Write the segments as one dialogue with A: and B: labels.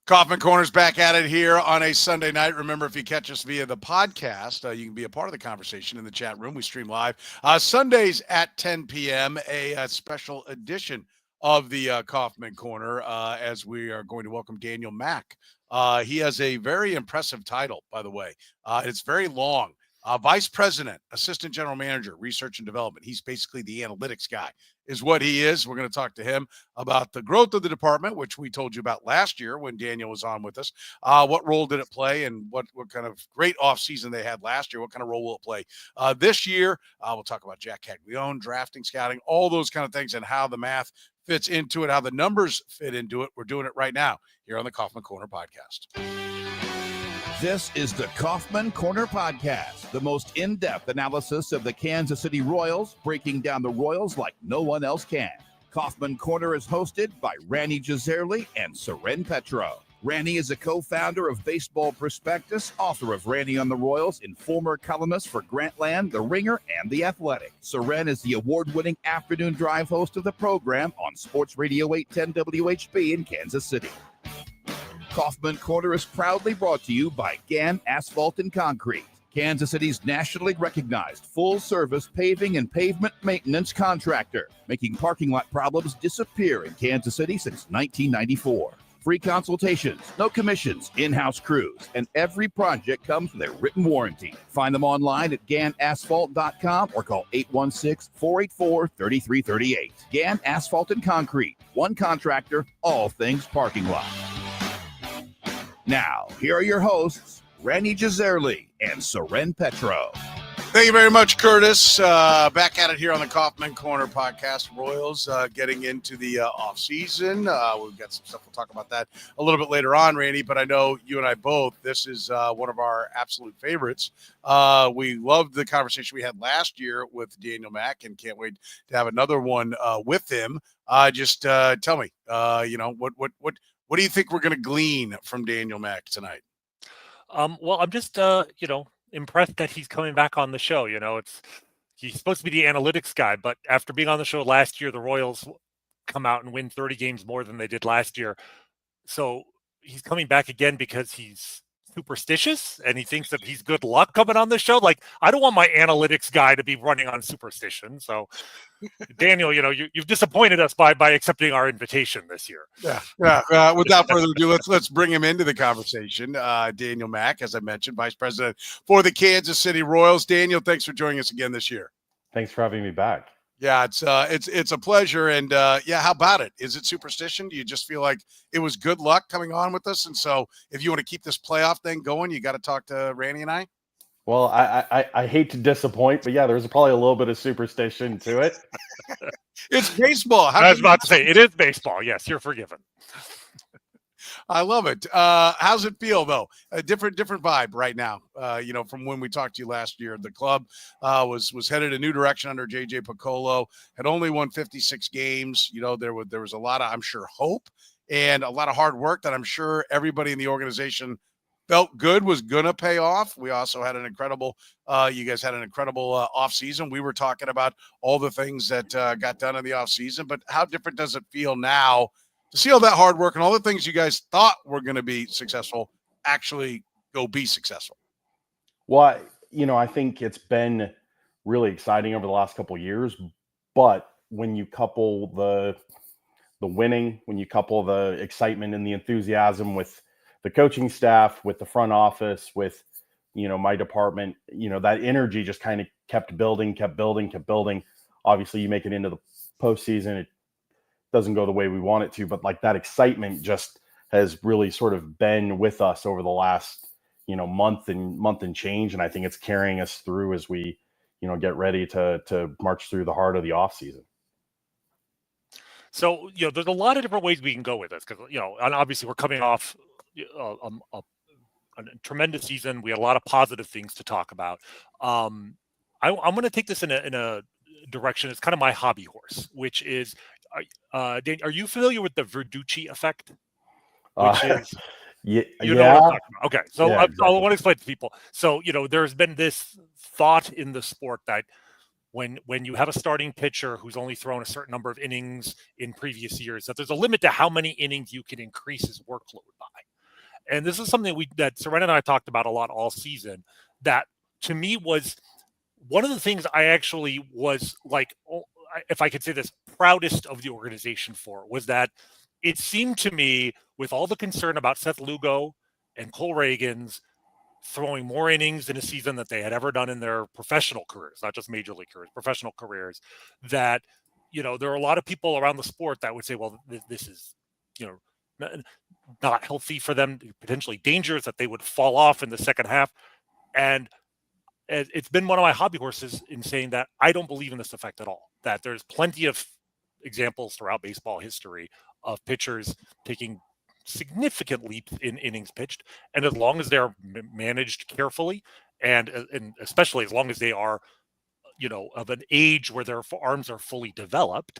A: Kaufman Corner's back at it here on a Sunday night. Remember, if you catch us via the podcast, you can be a part of the conversation in the chat room. We stream live Sundays at 10 p.m., a special edition of the Kaufman Corner as we are going to welcome Daniel Mack. He has a very impressive title, by the way. It's very long. Vice President, Assistant General Manager, Research and Development. He's basically the analytics guy is what he is. We're going to talk to him about the growth of the department, which we told you about last year when Daniel was on with us. What role did it play and what kind of great offseason they had last year? What kind of role will it play this year? We'll talk about Jac Caglianone, drafting, scouting, all those kind of things and how the math fits into it, how the numbers fit into it. We're doing it right now here on the Kaufman Corner podcast.
B: This is the Kaufman Corner Podcast, the most in-depth analysis of the Kansas City Royals, breaking down the Royals like no one else can. Kaufman Corner is hosted by Rany, Jazayerli and Soren Petro. Rany is a co-founder of Baseball Prospectus, author of Rany on the Royals, and former columnist for Grantland, The Ringer, and The Athletic. Soren is the award-winning afternoon drive host of the program on Sports Radio 810 WHB in Kansas City. Kaufman Corner is proudly brought to you by Gann Asphalt and Concrete, Kansas City's nationally recognized full-service paving and pavement maintenance contractor, making parking lot problems disappear in Kansas City since 1994. Free consultations, no commissions, in-house crews, and every project comes with a written warranty. Find them online at GannAsphalt.com or call 816-484-3338. Gann Asphalt and Concrete, one contractor, all things parking lot. Now, here are your hosts, Rany Jazayerli and Soren Petro.
A: Thank you very much, Curtis. Back at it here on the Kaufman Corner podcast. Royals getting into the offseason. We've got some stuff. We'll talk about that a little bit later on, Rany, but I know you and I both, this is one of our absolute favorites. We loved the conversation we had last year with Daniel Mack and can't wait to have another one with him. Just tell me, what do you think we're going to glean from Daniel Mack tonight?
C: Well, I'm just, impressed that he's coming back on the show. He's supposed to be the analytics guy, but after being on the show last year, the Royals come out and win 30 games more than they did last year. So he's coming back again because he's superstitious and he thinks that he's good luck coming on the show. Like, I don't want my analytics guy to be running on superstition. So Daniel, you've disappointed us by accepting our invitation this year.
A: Yeah. Without further ado, let's bring him into the conversation. Daniel Mack, as I mentioned, Vice President for the Kansas City Royals. Daniel, thanks for joining us again this year.
D: Thanks for having me back.
A: Yeah, it's a pleasure. And how about it? Is it superstition? Do you just feel like it was good luck coming on with us? And so if you want to keep this playoff thing going, you got to talk to Rany and I.
D: Well, I hate to disappoint, but yeah, there's probably a little bit of superstition to it.
A: It's baseball.
C: I was about to say, it is baseball. Yes, you're forgiven.
A: I love it. How's it feel, though? A different vibe right now, from when we talked to you last year. The club was headed a new direction under J.J. Piccolo, had only won 56 games. There was a lot of, I'm sure, hope and a lot of hard work that I'm sure everybody in the organization felt good was going to pay off. We also had an incredible you guys had an incredible offseason. We were talking about all the things that got done in the offseason, but how different does it feel now to see all that hard work and all the things you guys thought were going to be successful actually go be successful?
D: Well, I think it's been really exciting over the last couple of years, but when you couple the winning, when you couple the excitement and the enthusiasm with the coaching staff, with the front office, with, my department, that energy just kind of kept building. Obviously you make it into the postseason. It doesn't go the way we want it to, but like that excitement just has really sort of been with us over the last, month and change. And I think it's carrying us through as we, get ready to march through the heart of the off season.
C: So, there's a lot of different ways we can go with this because, and obviously we're coming off a tremendous season. We had a lot of positive things to talk about. I'm going to take this in a direction. It's kind of my hobby horse, which is, Dan, are you familiar with the Verducci effect? Which is,
D: yeah.
C: You know what I'm talking about. Okay, so
D: yeah,
C: I
D: exactly.
C: want to explain to people. So, there's been this thought in the sport that when you have a starting pitcher who's only thrown a certain number of innings in previous years, that there's a limit to how many innings you can increase his workload by. And this is something that Soren and I talked about a lot all season, that to me was one of the things I actually was like, if I could say this, proudest of the organization for, was that it seemed to me, with all the concern about Seth Lugo and Cole Reagans throwing more innings in a season that they had ever done in their professional careers, not just major league careers, professional careers, that, there are a lot of people around the sport that would say, well, this is, not healthy for them, potentially dangerous, that they would fall off in the second half. And it's been one of my hobby horses in saying that I don't believe in this effect at all, that there's plenty of examples throughout baseball history of pitchers taking significant leaps in innings pitched. And as long as they're managed carefully, and especially as long as they are, of an age where their arms are fully developed,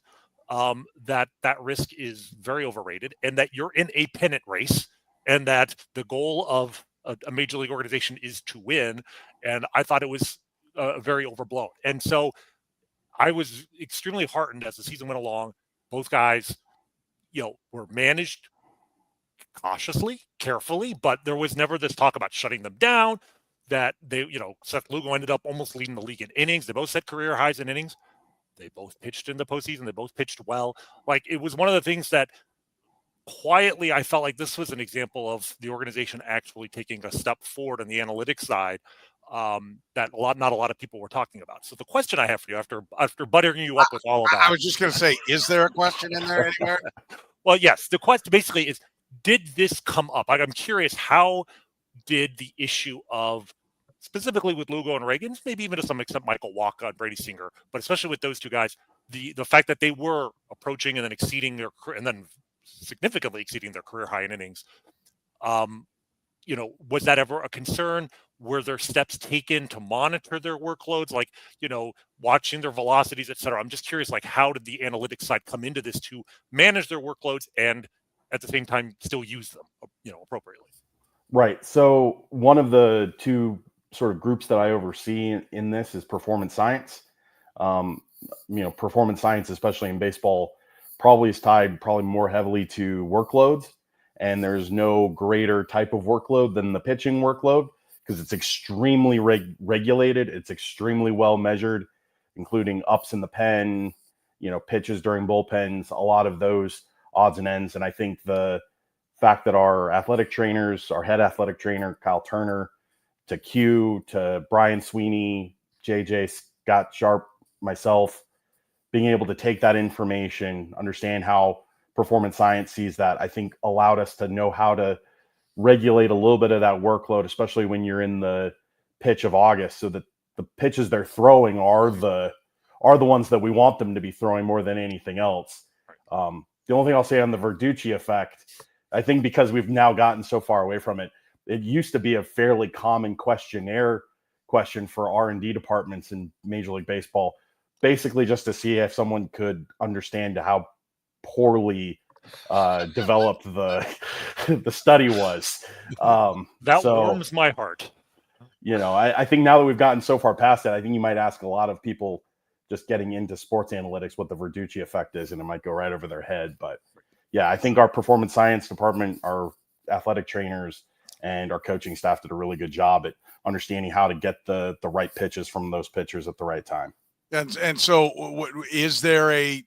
C: that risk is very overrated, and that you're in a pennant race, and that the goal of a major league organization is to win. And I thought it was very overblown. And so I was extremely heartened as the season went along. Both guys, were managed cautiously, carefully, but there was never this talk about shutting them down. That they, Seth Lugo ended up almost leading the league in innings. They both set career highs in innings. They both pitched in the postseason. They both pitched well. Like, it was one of the things that quietly I felt like this was an example of the organization actually taking a step forward on the analytics side, that not a lot of people were talking about. So the question I have for you, after buttering you up with all of that,
A: I was just going to say, is there a question in there anywhere?
C: Well, yes. The question basically is, did this come up? I'm curious, how did the issue of, specifically with Lugo and Reagan, maybe even to some extent Michael Wacha and Brady Singer, but especially with those two guys, the fact that they were approaching and then exceeding and then significantly exceeding their career high in innings, was that ever a concern? Were there steps taken to monitor their workloads, like, watching their velocities, et cetera? I'm just curious, like, how did the analytics side come into this to manage their workloads and at the same time still use them, appropriately?
D: Right. So one of the two sort of groups that I oversee in this is performance science. Performance science, especially in baseball, probably is tied more heavily to workloads. And there's no greater type of workload than the pitching workload, because it's extremely regulated. It's extremely well measured, including ups in the pen, pitches during bullpens, a lot of those odds and ends. And I think the fact that our athletic trainers, our head athletic trainer, Kyle Turner, to Q, to Brian Sweeney, JJ, Scott Sharp, myself, being able to take that information, understand how performance science sees that, I think allowed us to know how to regulate a little bit of that workload, especially when you're in the pitch of August, so that the pitches they're throwing are the ones that we want them to be throwing more than anything else. The only thing I'll say on the Verducci effect, I think because we've now gotten so far away from it, it used to be a fairly common question for R&D departments in Major League Baseball, basically just to see if someone could understand how poorly developed the study was.
C: That warms my heart.
D: I think now that we've gotten so far past that, I think you might ask a lot of people just getting into sports analytics what the Verducci effect is, and it might go right over their head. But yeah, I think our performance science department, our athletic trainers, and our coaching staff did a really good job at understanding how to get the right pitches from those pitchers at the right time.
A: And so, is there a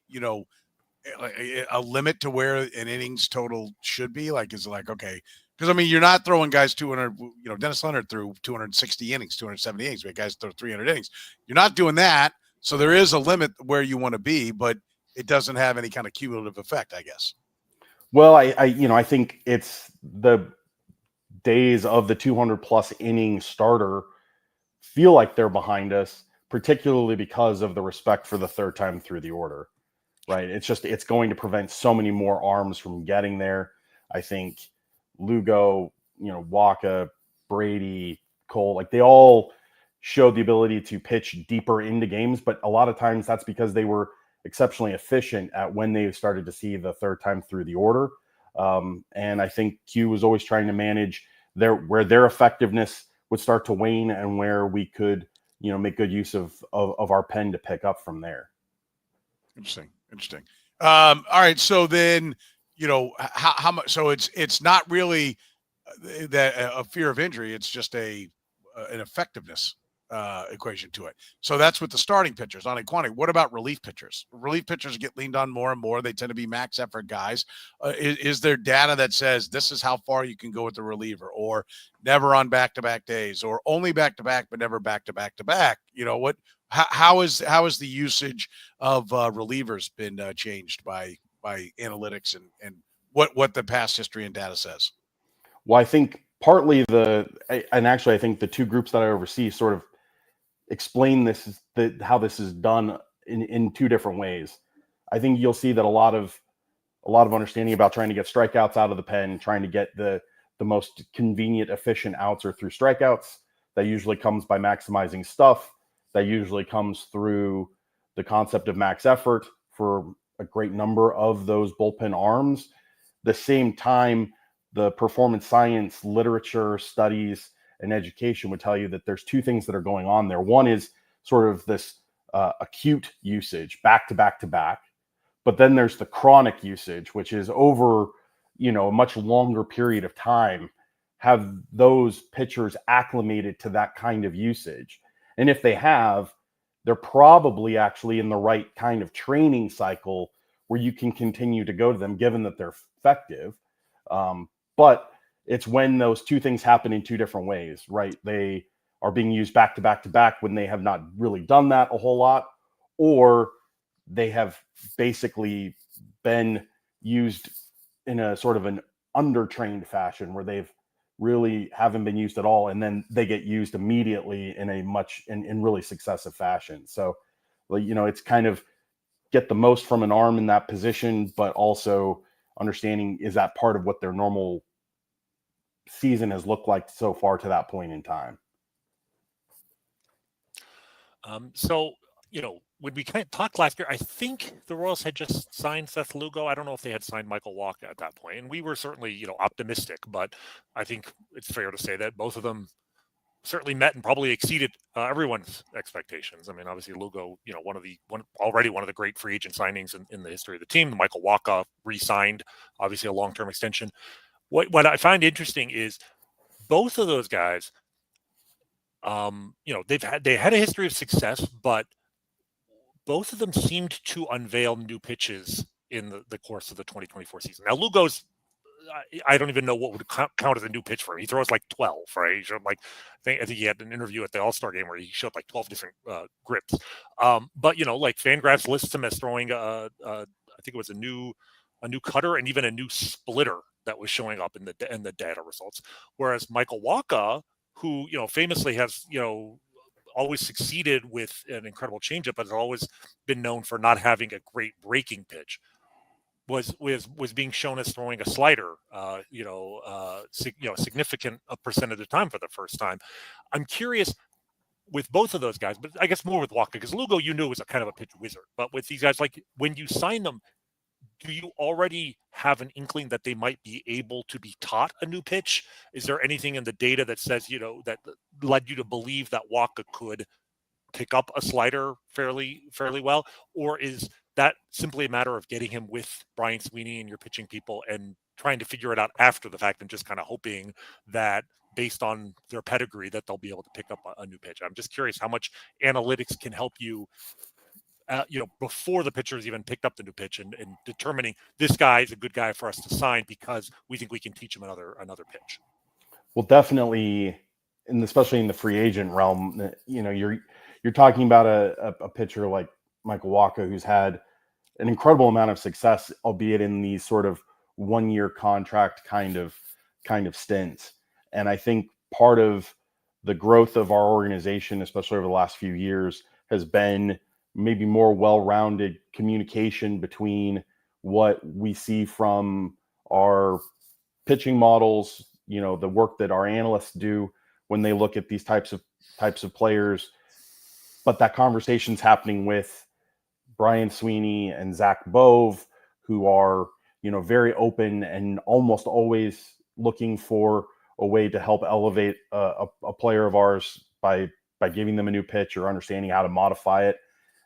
A: limit to where an innings total should be? Like, is it like, okay, because you're not throwing guys 200. Dennis Leonard threw 260 innings, 270 innings. We had guys throw 300 innings. You're not doing that, so there is a limit where you want to be, but it doesn't have any kind of cumulative effect, I guess.
D: Well, I think it's the days of the 200 plus inning starter feel like they're behind us, particularly because of the respect for the third time through the order, right? It's going to prevent so many more arms from getting there. I think Lugo, Wacha, Brady, Cole, like they all showed the ability to pitch deeper into games, but a lot of times that's because they were exceptionally efficient at when they started to see the third time through the order. And I think Q was always trying to manage where their effectiveness would start to wane and where we could, make good use of our pen to pick up from there.
A: Interesting. All right. So then, how much, so it's not really, that a fear of injury. It's just an effectiveness equation to it. So that's with the starting pitchers on a quantity. What about relief pitchers? Relief pitchers get leaned on more and more. They tend to be max effort guys. Is there data that says this is how far you can go with the reliever, or never on back-to-back days, or only back-to-back but never back-to-back-to-back? What? How is the usage of relievers been changed by analytics and what the past history and data says?
D: Well, I think partly I think the two groups that I oversee sort of explain how this is done in two different ways. I think you'll see that a lot of understanding about trying to get strikeouts out of the pen, trying to get the most convenient, efficient outs are through strikeouts. That usually comes by maximizing stuff. That usually comes through the concept of max effort for a great number of those bullpen arms. The same time, the performance science literature, studies, and education would tell you that there's two things that are going on there. One is sort of this acute usage, back to back to back. But then there's the chronic usage, which is over, a much longer period of time, have those pitchers acclimated to that kind of usage. And if they have, they're probably actually in the right kind of training cycle where you can continue to go to them, given that they're effective. But it's when those two things happen in two different ways, right? They are being used back to back to back when they have not really done that a whole lot, or they have basically been used in a sort of an undertrained fashion where they've really haven't been used at all, and then they get used immediately in in really successive fashion. So, it's kind of get the most from an arm in that position, but also understanding, is that part of what their normal season has looked like so far to that point in time.
C: So, when we kind of talked last year, I think the Royals had just signed Seth Lugo. I don't know if they had signed Michael Wacha at that point. And we were certainly, optimistic, but I think it's fair to say that both of them certainly met and probably exceeded everyone's expectations. I mean, obviously Lugo, already one of the great free agent signings in the history of the team. Michael Wacha re-signed, obviously a long-term extension. What I find interesting is both of those guys, they had a history of success, but both of them seemed to unveil new pitches in the course of the 2024 season. Now, Lugo's, I don't even know what would count as a new pitch for him. He throws like 12, right? He showed I think he had an interview at the All-Star game where he showed like 12 different grips. But Fangraphs lists him as throwing I think it was a new cutter and even a new splitter that was showing up in the data results. Whereas Michael Wacha, who famously has always succeeded with an incredible changeup, but has always been known for not having a great breaking pitch, was being shown as throwing a slider, significant percent of the time for the first time. I'm curious with both of those guys, but I guess more with Wacha, because Lugo, was a kind of a pitch wizard. But with these guys, like when you sign them, do you already have an inkling that they might be able to be taught a new pitch? Is there anything in the data that says, that led you to believe that Wacha could pick up a slider fairly well? Or is that simply a matter of getting him with Brian Sweeney and your pitching people and trying to figure it out after the fact and just kind of hoping that based on their pedigree that they'll be able to pick up a new pitch? I'm just curious how much analytics can help you before the pitcher's even picked up the new pitch and determining this guy is a good guy for us to sign because we think we can teach him another pitch.
D: Well, definitely, and especially in the free agent realm, you're talking about a pitcher like Michael Wacha, who's had an incredible amount of success, albeit in these sort of 1-year contract kind of stints. And I think part of the growth of our organization, especially over the last few years, has been maybe more well-rounded communication between what we see from our pitching models, the work that our analysts do when they look at these types of players, but that conversation's happening with Brian Sweeney and Zach Bove, who are, very open and almost always looking for a way to help elevate a player of ours by giving them a new pitch or understanding how to modify it.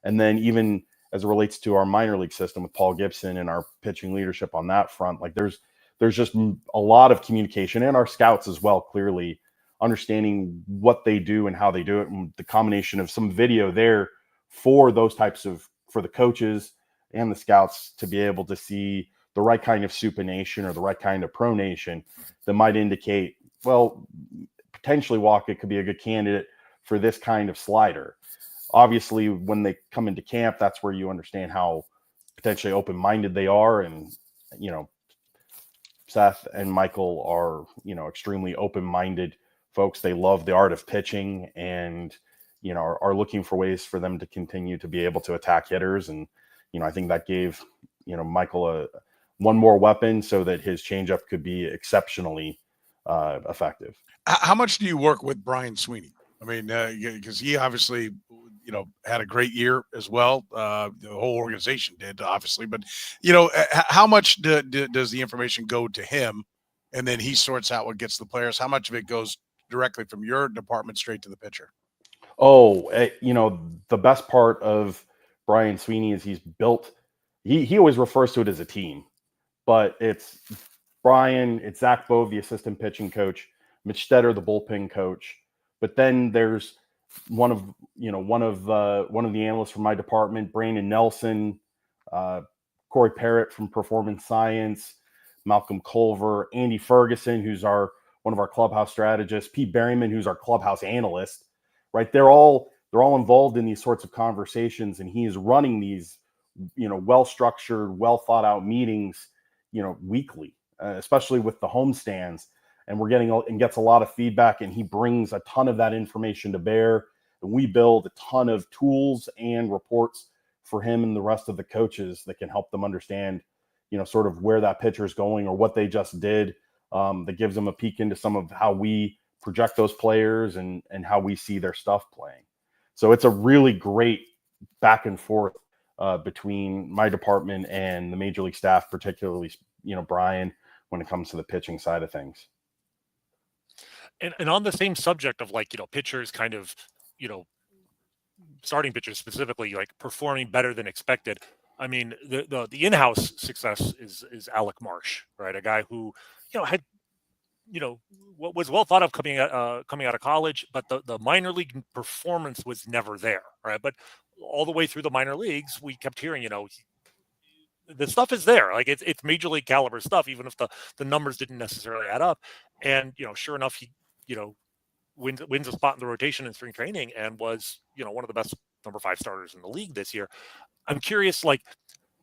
D: And then even as it relates to our minor league system with Paul Gibson and our pitching leadership on that front, like there's there's just a lot of communication, and our scouts as well, clearly understanding what they do and how they do it, and the combination of some video there for those types of, for the coaches and the scouts to be able to see the right kind of supination or the right kind of pronation that might indicate, well, potentially Wacha could be a good candidate for this kind of slider. Obviously, when they come into camp, that's where you understand how potentially open-minded they are. And, Seth and Michael are, extremely open-minded folks. They love the art of pitching and, are looking for ways for them to continue to be able to attack hitters. And, I think that gave, Michael one more weapon so that his changeup could be exceptionally effective.
A: How much do you work with Brian Sweeney? I mean, because he obviously, had a great year as well. The whole organization did, obviously. But, how much does the information go to him, and then he sorts out what gets the players? How much of it goes directly from your department straight to the pitcher?
D: Oh, the best part of Brian Sweeney is he's built – he always refers to it as a team. But it's Brian, it's Zach Bove, the assistant pitching coach, Mitch Stetter, the bullpen coach. But then there's one of the analysts from my department, Brandon Nelson, Corey Parrott from Performance Science, Malcolm Culver, Andy Ferguson, who's one of our clubhouse strategists, Pete Berryman, who's our clubhouse analyst. Right, they're all involved in these sorts of conversations, and he is running these, well-structured, well-thought-out meetings, weekly, especially with the homestands. And we're gets a lot of feedback, and he brings a ton of that information to bear. And we build a ton of tools and reports for him and the rest of the coaches that can help them understand, sort of where that pitcher is going or what they just did. That gives them a peek into some of how we project those players and how we see their stuff playing. So it's a really great back and forth between my department and the major league staff, particularly, Brian, when it comes to the pitching side of things.
C: And on the same subject of pitchers kind of, starting pitchers specifically, performing better than expected. I mean, the in-house success is Alec Marsh, right? A guy who, had, what was well thought of coming out of college, but the minor league performance was never there, right? But all the way through the minor leagues, we kept hearing, the stuff is there. Like it's major league caliber stuff, even if the numbers didn't necessarily add up. And, sure enough, he, wins a spot in the rotation in spring training and was, one of the best number 5 starters in the league this year. I'm curious,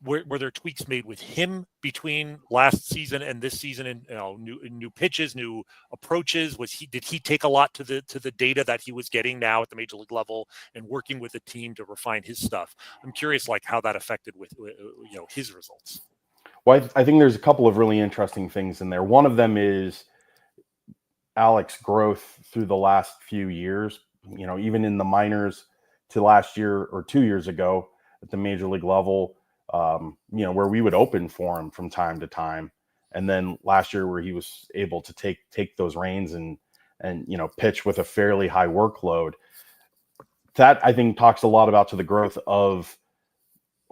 C: were there tweaks made with him between last season and this season, and new pitches, new approaches? Did he take a lot to the data that he was getting now at the major league level and working with the team to refine his stuff? I'm curious how that affected with his results.
D: Well, I think there's a couple of really interesting things in there. One of them is Alec's growth through the last few years, even in the minors to last year or 2 years ago at the major league level. Where we would open for him from time to time. And then last year where he was able to take those reins and pitch with a fairly high workload. That I think talks a lot about to the growth of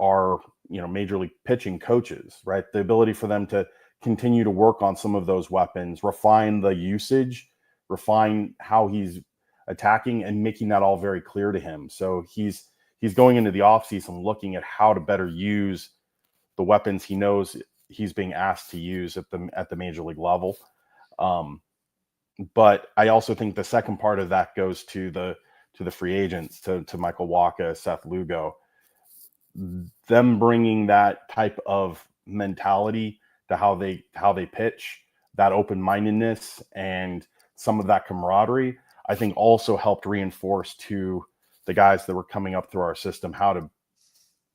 D: our, major league pitching coaches, right? The ability for them to continue to work on some of those weapons, refine the usage, refine how he's attacking, and making that all very clear to him. So he's going into the offseason looking at how to better use the weapons he knows he's being asked to use at the major league level. But I also think the second part of that goes to the free agents, to Michael Wacha, Seth Lugo, them bringing that type of mentality to how they pitch, that open-mindedness and some of that camaraderie, I think also helped reinforce to the guys that were coming up through our system how to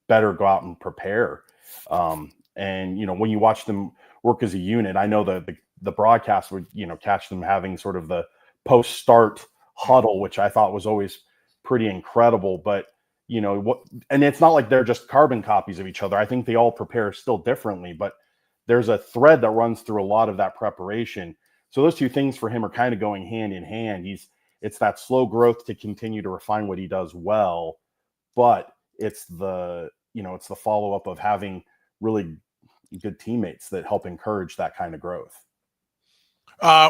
D: better go out and prepare. And, when you watch them work as a unit, I know the broadcast would, catch them having sort of the post-start huddle, which I thought was always pretty incredible. But, and it's not like they're just carbon copies of each other. I think they all prepare still differently, but there's a thread that runs through a lot of that preparation. So those two things for him are kind of going hand in hand. It's that slow growth to continue to refine what he does well, but it's the follow-up of having really good teammates that help encourage that kind of growth.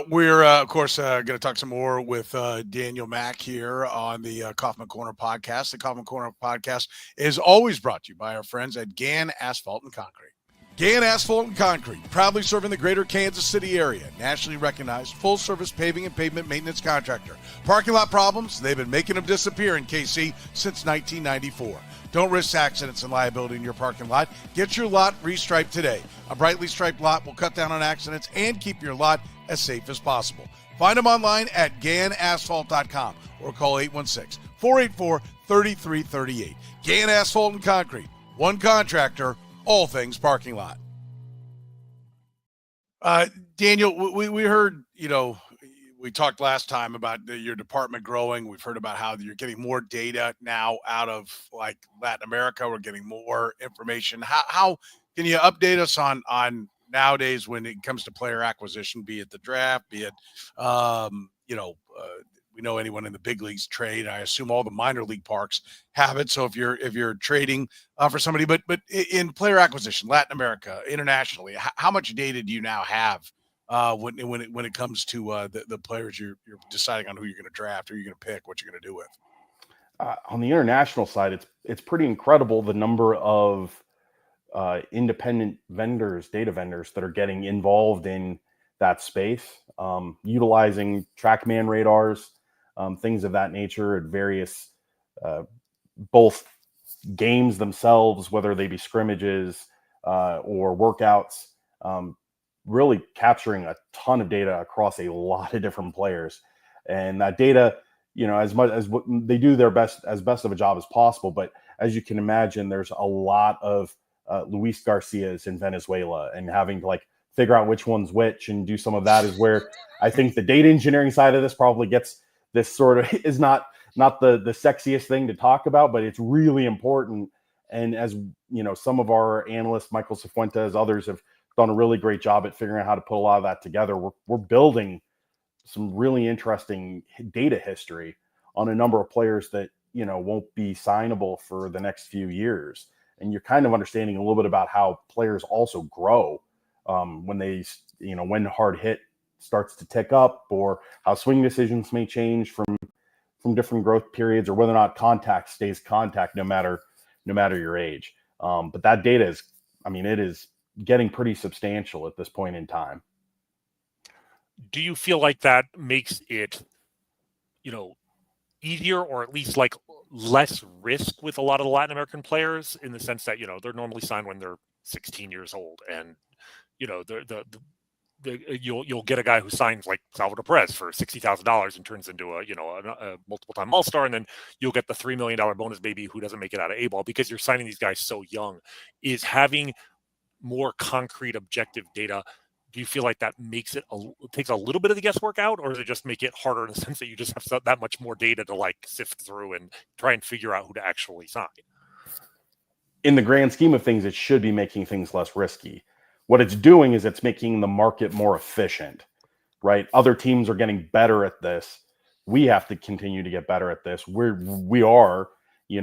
A: We're, of course, going to talk some more with Daniel Mack here on the Kaufman Corner podcast. The Kaufman Corner podcast is always brought to you by our friends at Gann Asphalt and Concrete. Gann Asphalt and Concrete, proudly serving the greater Kansas City area. Nationally recognized full-service paving and pavement maintenance contractor. Parking lot problems? They've been making them disappear in KC since 1994. Don't risk accidents and liability in your parking lot. Get your lot restriped today. A brightly striped lot will cut down on accidents and keep your lot as safe as possible. Find them online at GannAsphalt.com or call 816-484-3338. Gann Asphalt and Concrete. One contractor, all things parking lot. Daniel, we heard, we talked last time about your department growing. We've heard about how you're getting more data now out of like Latin America. We're getting more information. How can you update us on nowadays when it comes to player acquisition, be it the draft, be it, we know anyone in the big leagues trade. I assume all the minor league parks have it. So if you're trading for somebody, but in player acquisition, Latin America, internationally, how much data do you now have when it comes to the players you're deciding on who you're going to draft, who you're going to pick, what you're going to do with?
D: On the international side, it's pretty incredible the number of independent vendors, data vendors that are getting involved in that space, utilizing TrackMan radars, things of that nature at various both games themselves, whether they be scrimmages or workouts, really capturing a ton of data across a lot of different players. And that data, as much as they do their best of a job as possible, but as you can imagine, there's a lot of Luis Garcias in Venezuela, and having to figure out which one's which and do some of that is where I think the data engineering side of this probably gets this sort of is not the sexiest thing to talk about, but it's really important. And as some of our analysts, Michael Cifuentes, others have done a really great job at figuring out how to put a lot of that together. We're building some really interesting data history on a number of players that, won't be signable for the next few years. And you're kind of understanding a little bit about how players also grow when they, when hard hit starts to tick up, or how swing decisions may change from different growth periods, or whether or not contact stays contact no matter your age. But that data is, it is getting pretty substantial at this point in time.
C: Do you feel like that makes it, easier, or at least less risk with a lot of the Latin American players, in the sense that, they're normally signed when they're 16 years old, and, you'll get a guy who signs like Salvador Perez for $60,000 and turns into a multiple-time All-Star, and then you'll get the $3 million bonus baby who doesn't make it out of A-ball, because you're signing these guys so young. Is having more concrete, objective data, do you feel like that takes a little bit of the guesswork out, or does it just make it harder in the sense that you just have that much more data to sift through and try and figure out who to actually sign?
D: In the grand scheme of things, it should be making things less risky. What it's doing is it's making the market more efficient, right? Other teams are getting better at this. We have to continue to get better at this. We are,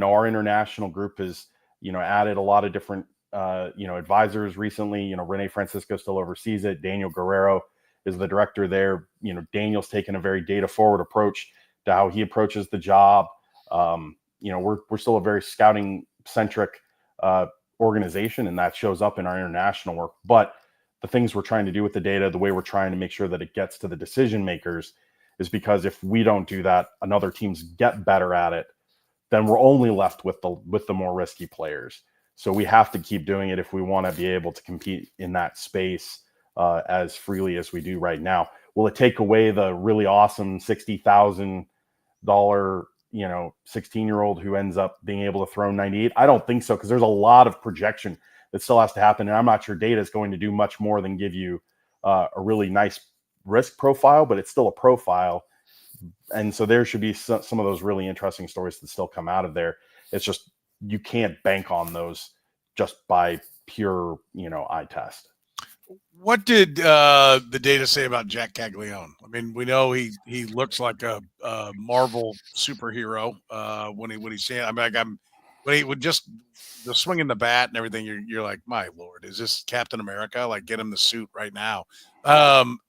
D: our international group has, added a lot of different, advisors recently. Rene Francisco still oversees it. Daniel Guerrero is the director there. Daniel's taken a very data forward approach to how he approaches the job. We're still a very scouting centric organization, and that shows up in our international work. But the things we're trying to do with the data, the way we're trying to make sure that it gets to the decision makers, is because if we don't do that, and other teams get better at it, then we're only left with the more risky players. So we have to keep doing it if we want to be able to compete in that space as freely as we do right now. Will it take away the really awesome $60,000, 16-year-old who ends up being able to throw 98? I don't think so, because there's a lot of projection that still has to happen. And I'm not sure data is going to do much more than give you a really nice risk profile, but it's still a profile. And so there should be some of those really interesting stories that still come out of there. It's just, you can't bank on those just by pure, eye test.
A: What did the data say about Jac Caglianone? We know he looks like a Marvel superhero when he's saying. but he would just the swing in the bat and everything. You're like, my Lord, is this Captain America? Like, get him the suit right now.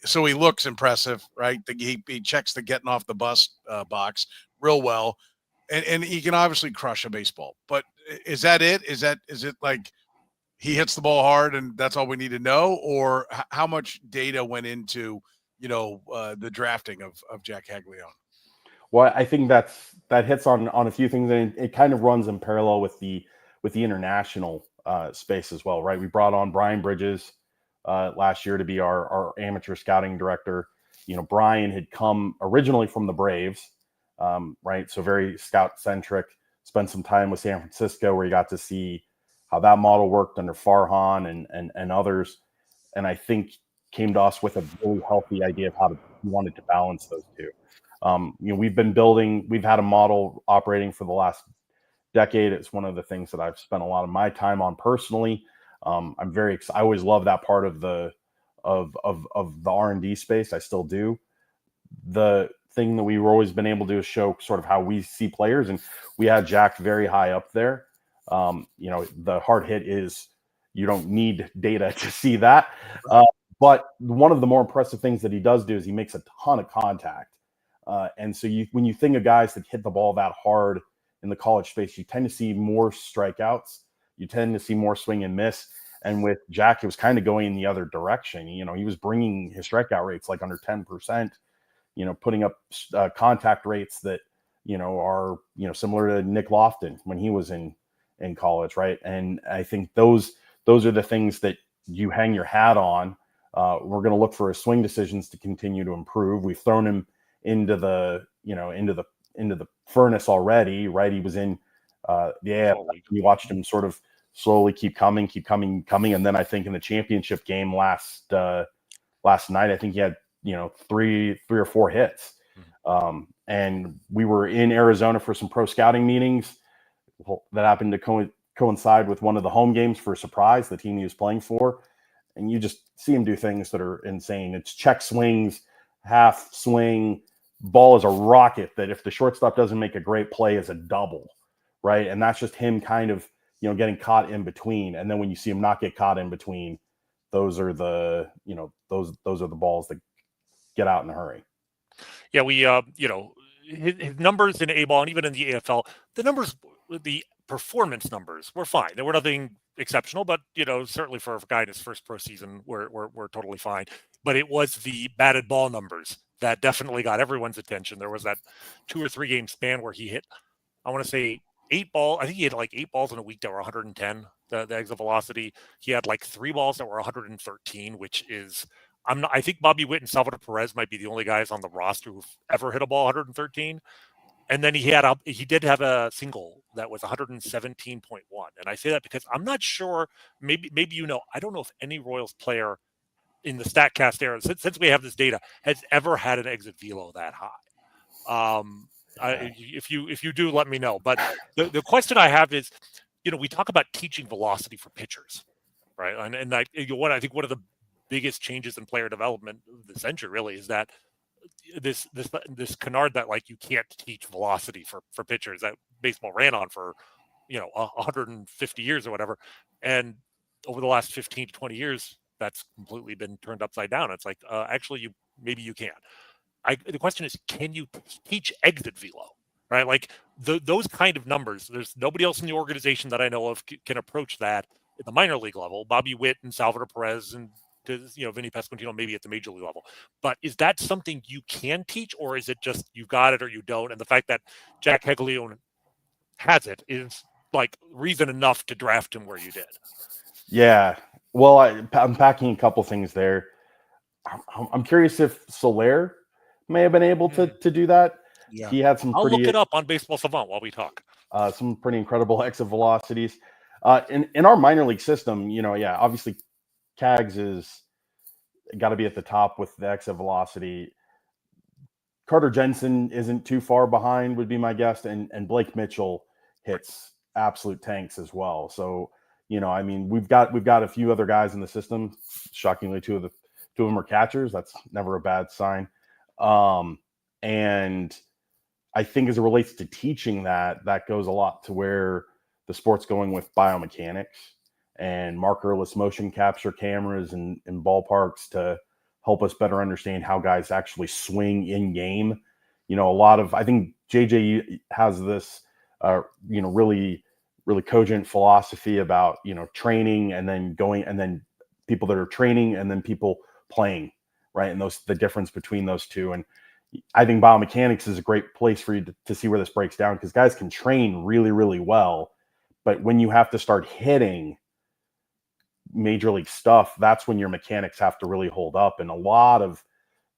A: So he looks impressive, right? He checks the getting off the bus box real well, and he can obviously crush a baseball. But is that it? Is it like he hits the ball hard and that's all we need to know, or how much data went into the drafting of Jac Caglianone?
D: Well, I think that hits on a few things, and it kind of runs in parallel with the international space as well, right? We brought on Brian Bridges last year to be our amateur scouting director. Brian had come originally from the Braves, right? So very scout centric. Spent some time with San Francisco where he got to see how that model worked under Farhan and others, and I think came to us with a really healthy idea of how he wanted to balance those two. We've had a model operating for the last decade. It's one of the things that I've spent a lot of my time on personally. I'm very excited. I always love that part of the R&D space. I still do. The thing that we've always been able to do is show sort of how we see players, and we had Jack very high up there. The hard hit is you don't need data to see that. But one of the more impressive things that he does do is he makes a ton of contact. And so when you think of guys that hit the ball that hard in the college space, you tend to see more strikeouts. You tend to see more swing and miss. And with Jack, it was kind of going in the other direction. He was bringing his strikeout rates like under 10%, putting up contact rates that, are, similar to Nick Lofton when he was in college. Right. And I think those are the things that you hang your hat on. We're going to look for his swing decisions to continue to improve. We've thrown him into the furnace already, right? He was in you watched him sort of slowly keep coming. And then I think in the championship game last night, I think he had, 3 or 4 hits. And we were in Arizona for some pro scouting meetings that happened to coincide with one of the home games for a surprise, the team he was playing for. And you just see him do things that are insane. It's check swings, half swing, ball is a rocket that if the shortstop doesn't make a great play is a double, right? And that's just him kind of, getting caught in between. And then when you see him not get caught in between, those are the, those are the balls that get out in a hurry.
C: Yeah, we, his numbers in A-ball and even in the AFL, the performance numbers were fine. There were nothing exceptional, but certainly for a guy in his first pro season, we're totally fine. But it was the batted ball numbers that definitely got everyone's attention. There was that 2 or 3 game span where he hit, I want to say 8 balls. I think he had like 8 balls in a week that were 110, the exit velocity. He had like 3 balls that were 113, which is, I think Bobby Witt and Salvador Perez might be the only guys on the roster who've ever hit a ball 113. And then he did have a single that was 117.1. And I say that because I'm not sure, maybe I don't know if any Royals player in the StatCast era, since we have this data, has ever had an exit velo that high. If you do, let me know. But the question I have is, we talk about teaching velocity for pitchers, right? And I think one of the biggest changes in player development of the century really is that this canard that like you can't teach velocity for pitchers that baseball ran on for 150 years or whatever, and over the last 15 to 20 years that's completely been turned upside down. It's like actually maybe you can. The question is, can you teach exit velo, right? Like those kind of numbers, there's nobody else in the organization that I know of can approach that at the minor league level. Bobby Witt and Salvador Perez and Vinny Pasquantino maybe at the major league level. But is that something you can teach, or is it just you got it or you don't? And the fact that Jac Caglianone has it is like reason enough to draft him where you did.
D: Yeah. Well, I'm packing a couple things there. I'm curious if Soler may have been able to do that.
C: Yeah.
D: He had some
C: I'll look it up on Baseball Savant while we talk.
D: Some pretty incredible exit velocities. In our minor league system, obviously Cags is got to be at the top with the exit velocity. Carter Jensen isn't too far behind, would be my guess, and Blake Mitchell hits absolute tanks as well. So, we've got a few other guys in the system. Shockingly, two of them are catchers. That's never a bad sign. And I think as it relates to teaching that goes a lot to where the sport's going with biomechanics and markerless motion capture cameras in ballparks to help us better understand how guys actually swing in game. I think JJ has this, really, really cogent philosophy about, training and then going, and then people that are training and then people playing, right? And the difference between those two. And I think biomechanics is a great place for you to see where this breaks down, because guys can train really, really well. But when you have to start hitting major league stuff, that's when your mechanics have to really hold up. And a lot of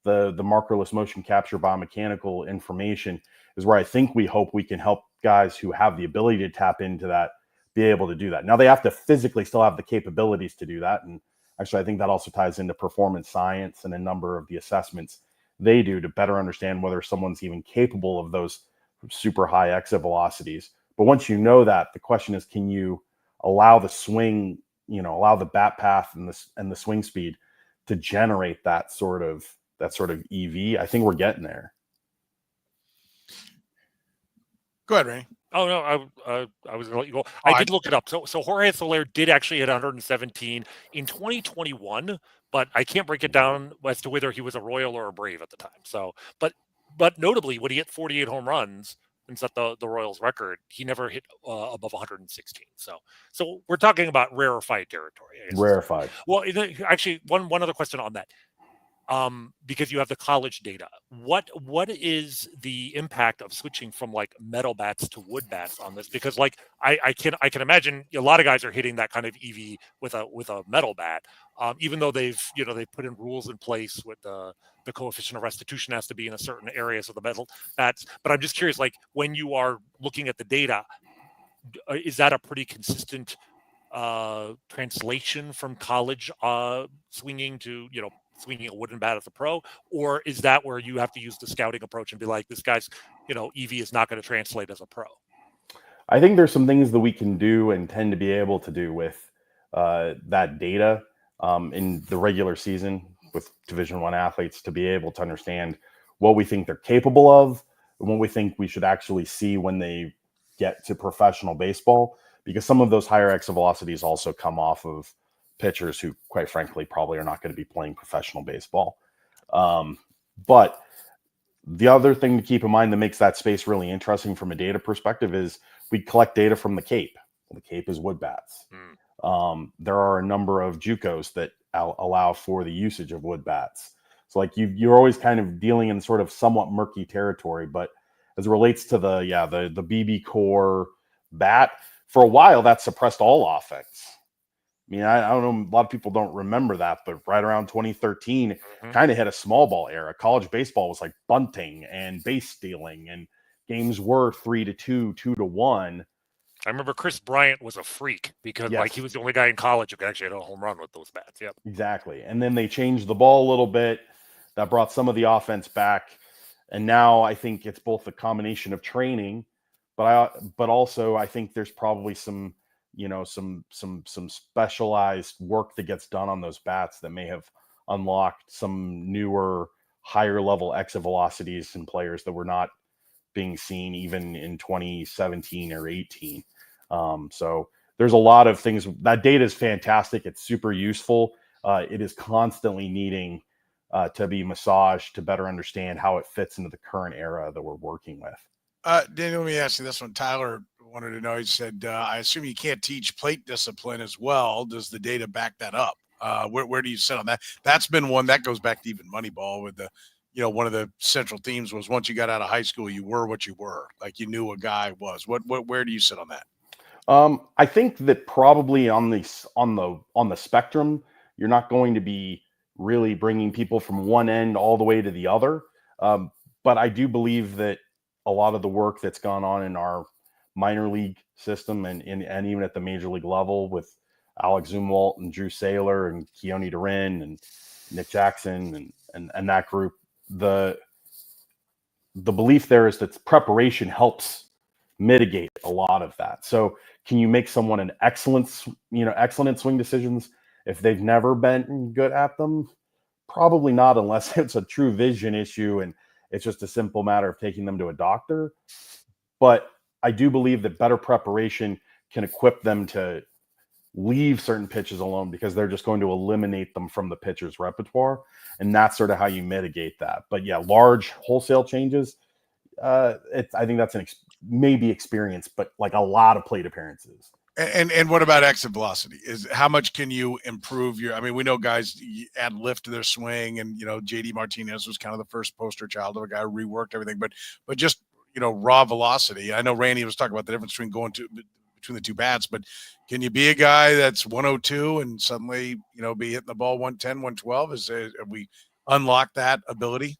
D: the markerless motion capture biomechanical information is where I think we hope we can help guys who have the ability to tap into that be able to do that. Now they have to physically still have the capabilities to do that. And actually, I think that also ties into performance science and a number of the assessments they do to better understand whether someone's even capable of those super high exit velocities. But once you know that, the question is, can you allow the swing, allow the bat path and the swing speed to generate that sort of EV? I think we're getting there.
A: Go ahead, Rany.
C: Oh no, I was going to let you go. I did look it up. So Jorge Soler did actually hit 117 in 2021, but I can't break it down as to whether he was a Royal or a Brave at the time. So, but notably, when he hit 48 home runs and set the Royals record, he never hit above 116. So we're talking about rarefied territory.
D: Rarefied.
C: Well, actually, one other question on that. Because you have the college data. What is the impact of switching from like metal bats to wood bats on this? Because like I can imagine a lot of guys are hitting that kind of EV with a metal bat, even though they've put in rules in place with the coefficient of restitution has to be in a certain areas of the metal bats. But I'm just curious, like when you are looking at the data, is that a pretty consistent translation from college swinging to swinging a wooden bat as a pro, or is that where you have to use the scouting approach and be like, this guy's, EV is not going to translate as a pro?
D: I think there's some things that we can do and tend to be able to do with that data in the regular season with Division I athletes to be able to understand what we think they're capable of and what we think we should actually see when they get to professional baseball, because some of those higher exit velocities also come off of pitchers who, quite frankly, probably are not going to be playing professional baseball. But the other thing to keep in mind that makes that space really interesting from a data perspective is we collect data from the Cape. The Cape is wood bats. There are a number of JUCOs that allow for the usage of wood bats. So like you're always kind of dealing in sort of somewhat murky territory. But as it relates to the BB core bat, for a while that suppressed all offense. I mean, I don't know, a lot of people don't remember that, but right around 2013, kind of hit a small ball era. College baseball was like bunting and base stealing, and games were 3-2, 2-1.
C: I remember Chris Bryant was a freak because like he was the only guy in college who could actually hit a home run with those bats. Yep.
D: Exactly. And then they changed the ball a little bit. That brought some of the offense back. And now I think it's both a combination of training, but also I think there's probably some specialized work that gets done on those bats that may have unlocked some newer, higher level exit velocities in players that were not being seen even in 2017 or 18. So there's a lot of things. That data is fantastic. It's super useful. It is constantly needing to be massaged to better understand how it fits into the current era that we're working with.
A: Daniel, let me ask you this one. Tyler wanted to know, he said, I assume you can't teach plate discipline as well. Does the data back that up? Where do you sit on that? That's been one that goes back to even Moneyball with the, one of the central themes was once you got out of high school, you were what you were. Like you knew a guy was. Where do you sit on that?
D: I think that probably on the spectrum, you're not going to be really bringing people from one end all the way to the other. But I do believe that a lot of the work that's gone on in our minor league system and even at the major league level with Alex Zumwalt and Drew Saylor and Keone Durin and Nick Jackson and that group, the belief there is that preparation helps mitigate a lot of that. So can you make someone an excellent in swing decisions if they've never been good at them? Probably not, unless it's a true vision issue and it's just a simple matter of taking them to a doctor. But I do believe that better preparation can equip them to leave certain pitches alone because they're just going to eliminate them from the pitcher's repertoire. And that's sort of how you mitigate that. But yeah, large wholesale changes, I think that's maybe experience, but like a lot of plate appearances.
A: And what about exit velocity? Is how much can you improve your? I mean, we know guys add lift to their swing, and JD Martinez was kind of the first poster child of a guy who reworked everything, but just raw velocity. I know Rany was talking about the difference between between the two bats, but can you be a guy that's 102 and suddenly be hitting the ball 110, 112? Have we unlocked that ability?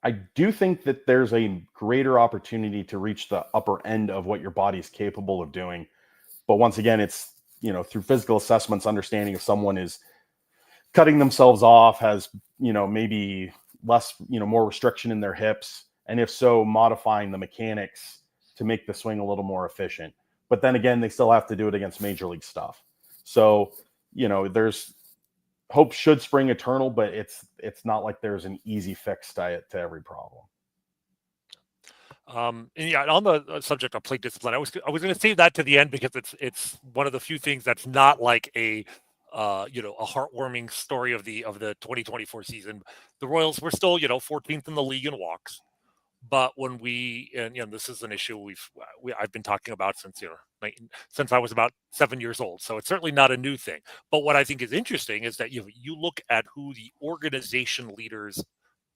D: I do think that there's a greater opportunity to reach the upper end of what your body's capable of doing. But once again, it's, through physical assessments, understanding if someone is cutting themselves off, has, maybe less, more restriction in their hips. And if so, modifying the mechanics to make the swing a little more efficient. But then again, they still have to do it against major league stuff. So, there's hope should spring eternal, but it's not like there's an easy fix to every problem.
C: And yeah, on the subject of plate discipline, I was going to save that to the end because it's one of the few things that's not like a heartwarming story of the 2024 season. The Royals were still 14th in the league in walks, but when this is an issue I've been talking about since I was about 7 years old, so it's certainly not a new thing. But what I think is interesting is that you look at who the organization leaders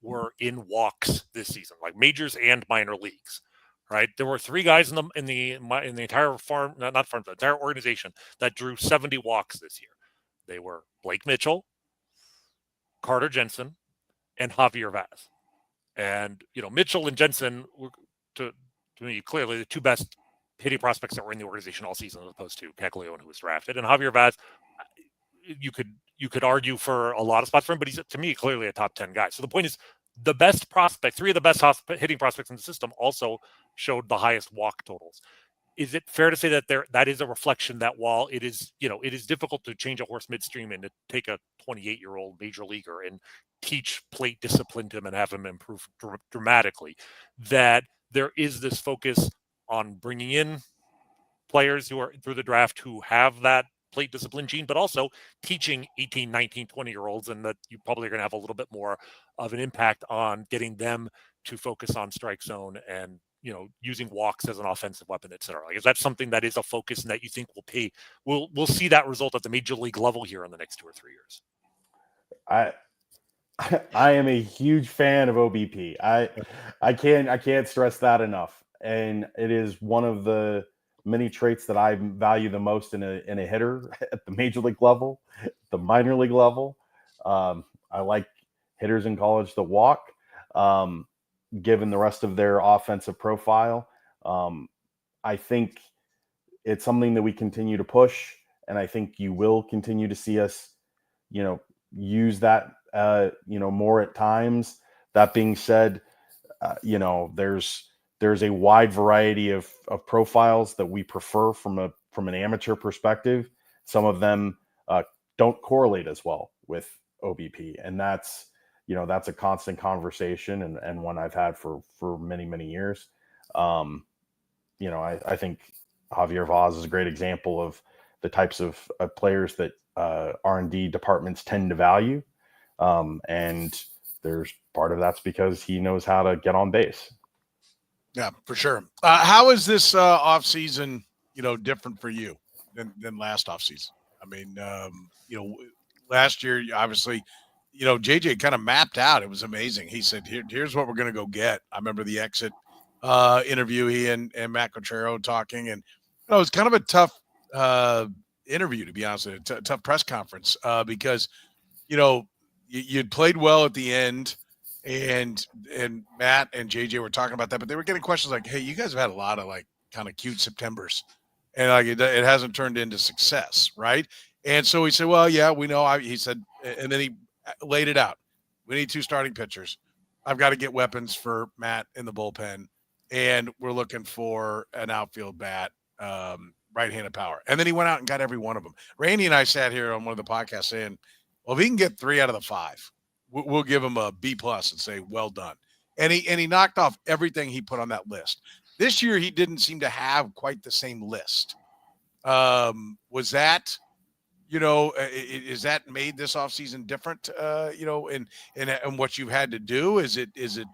C: were in walks this season, like majors and minor leagues, right? There were 3 guys in the entire the entire organization that drew 70 walks this year. They were Blake Mitchell, Carter Jensen, and Javier Vaz. And Mitchell and Jensen were, to me, clearly the 2 best hitting prospects that were in the organization all season, as opposed to Caglianone, who was drafted. And Javier Vaz, you could argue for a lot of spots for him, but he's, to me, clearly a top 10 guy. So the point is, the best prospect, 3 of the best hitting prospects in the system, also showed the highest walk totals. Is it fair to say that that is a reflection that while it is difficult to change a horse midstream and to take a 28-year-old major leaguer and teach plate discipline to him and have him improve dramatically, that there is this focus on bringing in players who are through the draft who have that plate discipline gene, but also teaching 18, 19, 20-year-olds, and that you probably are going to have a little bit more of an impact on getting them to focus on strike zone and using walks as an offensive weapon, et cetera. Like, is that something that is a focus and that you think will pay? We'll see that result at the major league level here in the next 2 or 3 years.
D: I am a huge fan of OBP. I can't stress that enough, and it is one of the many traits that I value the most in a hitter at the major league level, the minor league level. I like hitters in college that walk, given the rest of their offensive profile. I think it's something that we continue to push, and I think you will continue to see us, use that, more at times. That being said, there's a wide variety of profiles that we prefer from an amateur perspective. Some of them don't correlate as well with OBP, and that's a constant conversation and one I've had for many, many years. I think Javier Vaz is a great example of the types of players that R&D departments tend to value, and there's part of that's because he knows how to get on base.
A: Yeah, for sure. How is this offseason, different for you than last offseason? I mean, last year, obviously, JJ kind of mapped out. It was amazing. He said, here's what we're going to go get. I remember the exit interview, he and Mack talking, and it was kind of a tough interview, to be honest with you, tough press conference because, you'd played well at the end. And Matt and JJ were talking about that, but they were getting questions like, hey, you guys have had a lot of like kind of cute Septembers and like it hasn't turned into success. Right. And so he said, well, yeah, we know. He said, and then he laid it out. We need 2 starting pitchers. I've got to get weapons for Matt in the bullpen, and we're looking for an outfield bat, right-handed power. And then he went out and got every one of them. Rany and I sat here on one of the podcasts saying, well, if he can get 3 out of the 5, we'll give him a B+ and say, well done. And he knocked off everything he put on that list. This year, he didn't seem to have quite the same list. Was that, is that made this offseason different, and what you've had to do? Is it,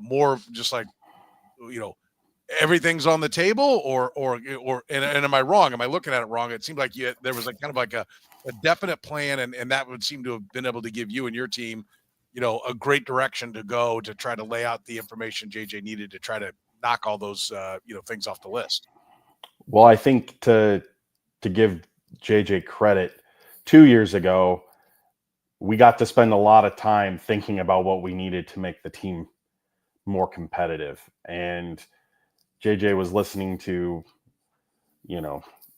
A: more of just like, everything's on the table, and am I wrong? Am I looking at it wrong? It seemed like there was like kind of like a definite plan, and that would seem to have been able to give you and your team, a great direction to go to try to lay out the information JJ needed to try to knock all those, things off the list.
D: Well, I think to give JJ credit, 2 years ago, we got to spend a lot of time thinking about what we needed to make the team more competitive. And JJ was listening to,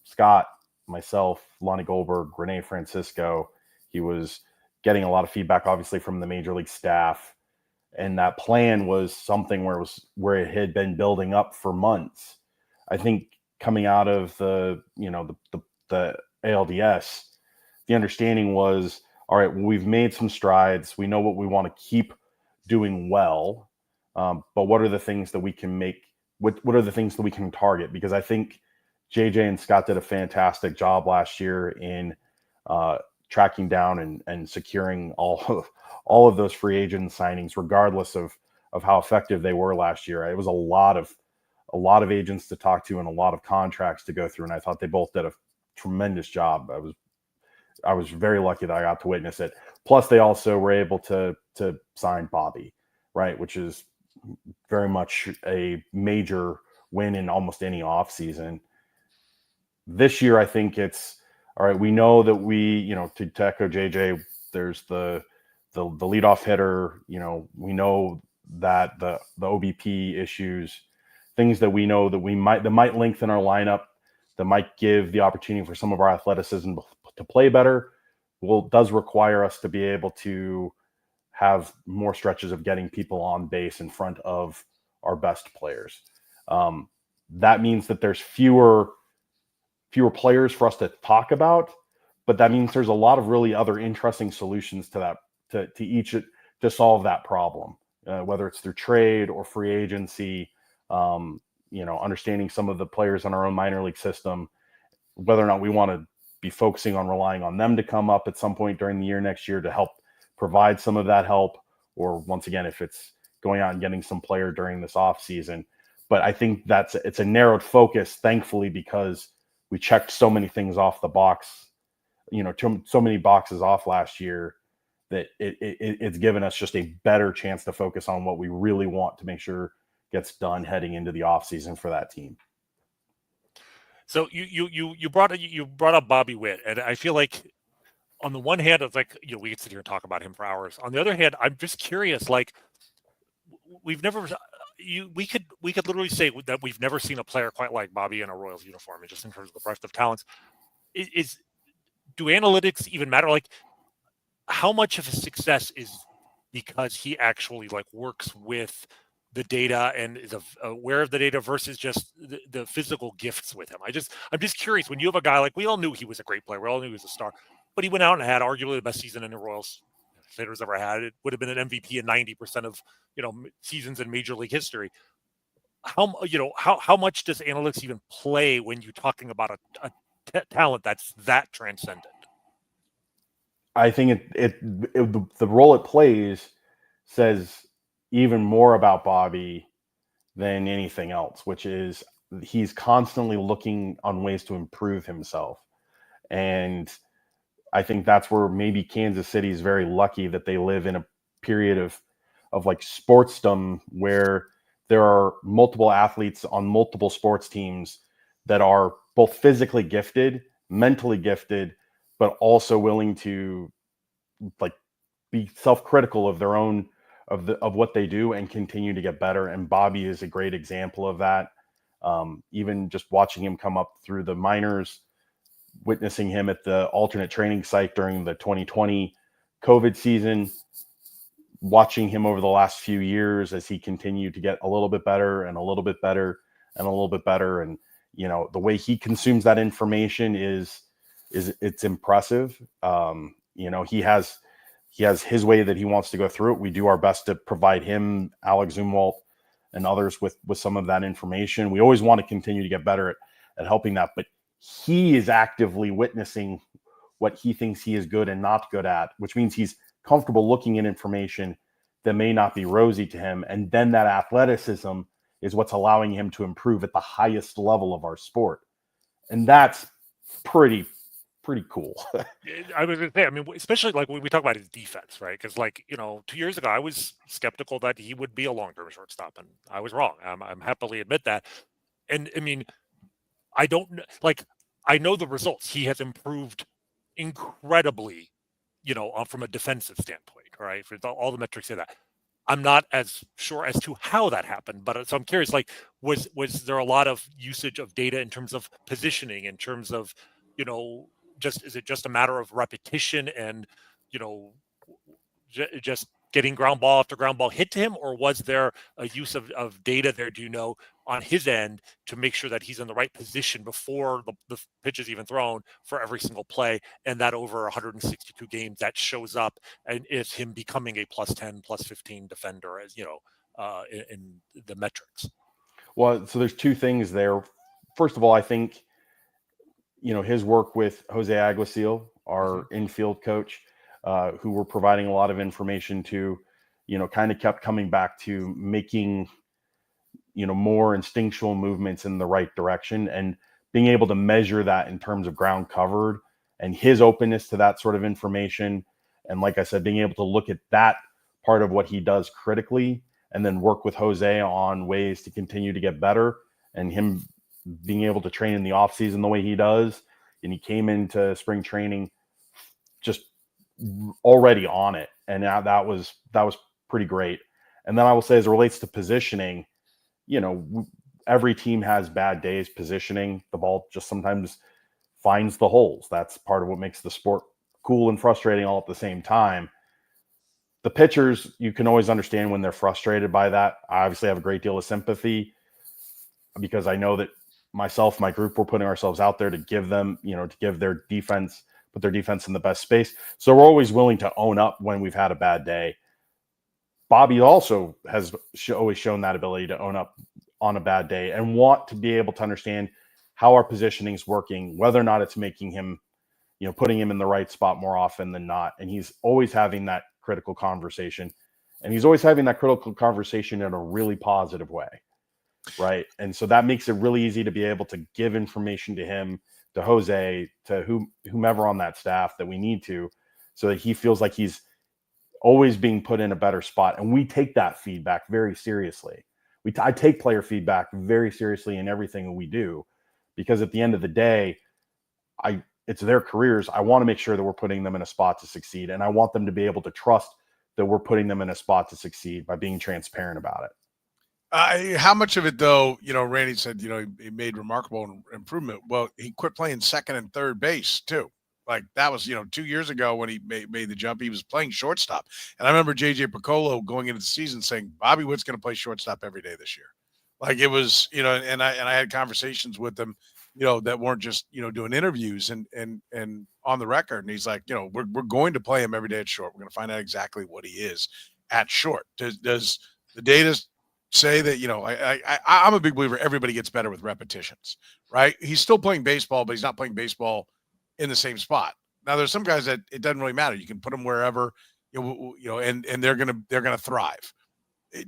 D: Scott, myself, Lonnie Goldberg, Rany Francisco. He was getting a lot of feedback, obviously, from the major league staff. And that plan was something where it had been building up for months. I think coming out of the ALDS, the understanding was, all right, well, we've made some strides. We know what we want to keep doing well. But what are the things that we can make? What are the things that we can target? Because I think JJ and Scott did a fantastic job last year in tracking down and securing all of those free agent signings, regardless of how effective they were last year. It was a lot of agents to talk to and a lot of contracts to go through, and I thought they both did a tremendous job. I was very lucky that I got to witness it. Plus, they also were able to sign Bobby, right, which is very much a major win in almost any offseason. This year, I think it's all right. We know that to echo JJ, there's the leadoff hitter. We know that the OBP issues, things that we know that might lengthen our lineup, that might give the opportunity for some of our athleticism to play better. Does require us to be able to have more stretches of getting people on base in front of our best players. That means that there's fewer players for us to talk about, but that means there's a lot of really other interesting solutions to that, to solve that problem, whether it's through trade or free agency, understanding some of the players in our own minor league system, whether or not we want to be focusing on relying on them to come up at some point during the year next year to help provide some of that help, or once again, if it's going out and getting some player during this off season. But I think it's a narrowed focus, thankfully, because we checked so many things off the box, so many boxes off last year, that it's given us just a better chance to focus on what we really want to make sure gets done heading into the offseason for that team.
C: So you brought up Bobby Witt, and I feel like on the one hand, it's like, we could sit here and talk about him for hours. On the other hand, I'm just curious, like, we could literally say that we've never seen a player quite like Bobby in a Royals uniform, and just in terms of the breadth of talents. Do analytics even matter? Like, how much of his success is because he actually works with the data and is aware of the data versus just the physical gifts with him? I'm just curious, when you have a guy we all knew he was a great player, we all knew he was a star, but he went out and had arguably the best season in the Royals hitters ever had. It would have been an MVP in 90% of seasons in Major League history. How much does analytics even play when you're talking about a talent that's that transcendent?
D: I think the role it plays says even more about Bobby than anything else, which is he's constantly looking on ways to improve himself. And I think that's where maybe Kansas City is very lucky that they live in a period of sportsdom where there are multiple athletes on multiple sports teams that are both physically gifted, mentally gifted, but also willing to be self-critical of their own of what they do and continue to get better. And Bobby is a great example of that. Even just watching him come up through the minors, witnessing him at the alternate training site during the 2020 COVID season, watching him over the last few years as he continued to get a little bit better and a little bit better and a little bit better. And, the way he consumes that information it's impressive. He has his way that he wants to go through it. We do our best to provide him, Alex Zumwalt, and others with some of that information. We always want to continue to get better at helping that, but he is actively witnessing what he thinks he is good and not good at, which means he's comfortable looking at information that may not be rosy to him. And then that athleticism is what's allowing him to improve at the highest level of our sport. And that's pretty cool.
C: I was going to say, I mean, especially like when we talk about his defense, right? Because 2 years ago, I was skeptical that he would be a long-term shortstop, and I was wrong. I'm happily admit that. And I mean, I know the results. He has improved incredibly, from a defensive standpoint, right? For all the metrics say that. I'm not as sure as to how that happened, but so I'm curious, was there a lot of usage of data in terms of positioning, in terms of, is it just a matter of repetition and, just getting ground ball after ground ball hit to him, or was there a use of data there, on his end to make sure that he's in the right position before the pitch is even thrown for every single play, and that over 162 games that shows up and is him becoming a plus 10, plus 15 defender, as in the metrics?
D: Well, so there's two things there. First of all, I think, his work with Jose Aguilar, our infield coach, who we're providing a lot of information to, kind of kept coming back to making, more instinctual movements in the right direction and being able to measure that in terms of ground covered, and his openness to that sort of information. And like I said, being able to look at that part of what he does critically and then work with Jose on ways to continue to get better, and him being able to train in the offseason the way he does. And he came into spring training just already on it. And now that was pretty great. And then I will say, as it relates to positioning, every team has bad days positioning. The ball just sometimes finds the holes. That's part of what makes the sport cool and frustrating all at the same time. The pitchers, you can always understand when they're frustrated by that. I obviously have a great deal of sympathy, because I know that myself, my group, we're putting ourselves out there to give them, to give their defense, put their defense in the best space. So we're always willing to own up when we've had a bad day. Bobby also has always shown that ability to own up on a bad day and want to be able to understand how our positioning is working, whether or not it's making him, putting him in the right spot more often than not. And he's always having that critical conversation, and he's always having that critical conversation in a really positive way. Right. And so that makes it really easy to be able to give information to him, to Jose, to whomever on that staff that we need to, so that he feels like he's always being put in a better spot. And we take that feedback very seriously. I take player feedback very seriously in everything we do, because at the end of the day, it's their careers. I want to make sure that we're putting them in a spot to succeed. And I want them to be able to trust that we're putting them in a spot to succeed by being transparent about it.
A: How much of it, though, Rany said, he made remarkable improvement. Well, he quit playing second and third base, too. Like, that was, 2 years ago when he made the jump, he was playing shortstop. And I remember J.J. Piccolo going into the season saying, Bobby Witt's going to play shortstop every day this year. Like, it was, and I had conversations with him, that weren't just, doing interviews and on the record. And he's like, we're going to play him every day at short. We're going to find out exactly what he is at short. Does the data say that, I'm a big believer everybody gets better with repetitions, right? He's still playing baseball, but he's not playing baseball in the same spot. Now, there's some guys that it doesn't really matter. You can put them wherever, and they're gonna thrive.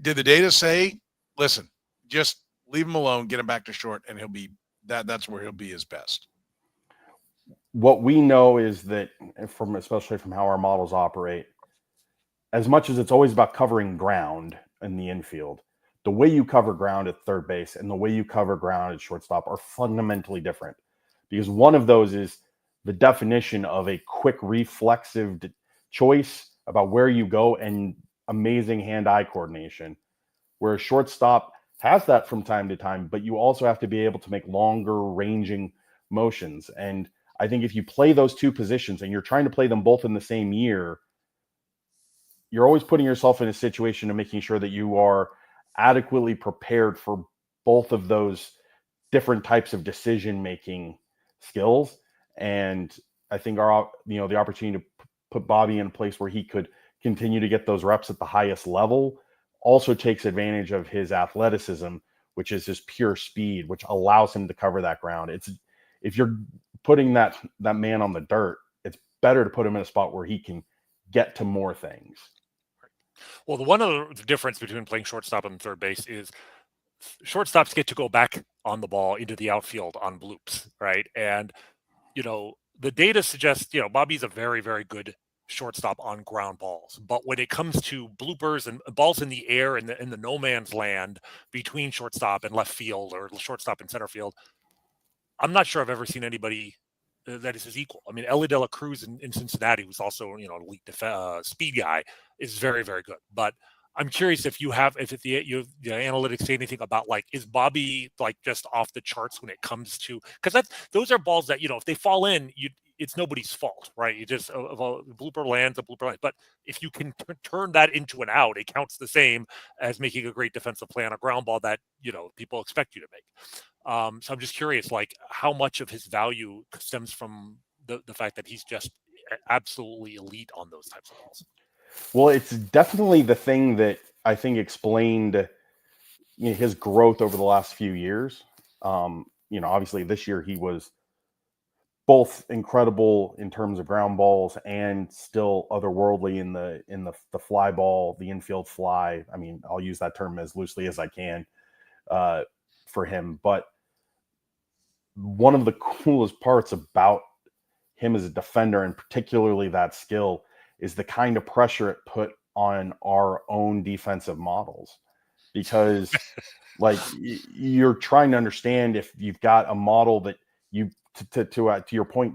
A: Did the data say, listen, just leave him alone, get him back to short, and he'll be that's where he'll be his best?
D: What we know is that, especially from how our models operate, as much as it's always about covering ground in the infield, the way you cover ground at third base and the way you cover ground at shortstop are fundamentally different, because one of those is the definition of a quick reflexive choice about where you go and amazing hand-eye coordination, where a shortstop has that from time to time, but you also have to be able to make longer ranging motions. And I think if you play those two positions and you're trying to play them both in the same year, you're always putting yourself in a situation of making sure that you are adequately prepared for both of those different types of decision-making skills. And I think the opportunity to put Bobby in a place where he could continue to get those reps at the highest level also takes advantage of his athleticism, which is his pure speed, which allows him to cover that ground. if you're putting that man on the dirt, it's better to put him in a spot where he can get to more things.
C: Well, the one other difference between playing shortstop and third base is shortstops get to go back on the ball into the outfield on bloops, right? And the data suggests Bobby's a very, very good shortstop on ground balls, but when it comes to bloopers and balls in the air in the no man's land between shortstop and left field or shortstop and center field, I'm not sure I've ever seen anybody that is his equal. I mean, Ellie De La Cruz in Cincinnati, who's also an elite speed guy, is very, very good. But I'm curious if the analytics say anything about, like, is Bobby like just off the charts when it comes to, because those are balls that if they fall in, it's nobody's fault, right? You just, if a blooper lands, a blooper lands. But if you can turn that into an out, it counts the same as making a great defensive play on a ground ball that people expect you to make. So I'm just curious, like, how much of his value stems from the fact that he's just absolutely elite on those types of balls.
D: Well, it's definitely the thing that I think explained his growth over the last few years. Obviously this year he was both incredible in terms of ground balls and still otherworldly in the fly ball, the infield fly. I mean, I'll use that term as loosely as I can for him. But one of the coolest parts about him as a defender, and particularly that skill, is the kind of pressure it put on our own defensive models. Because like you're trying to understand if you've got a model that you to your point,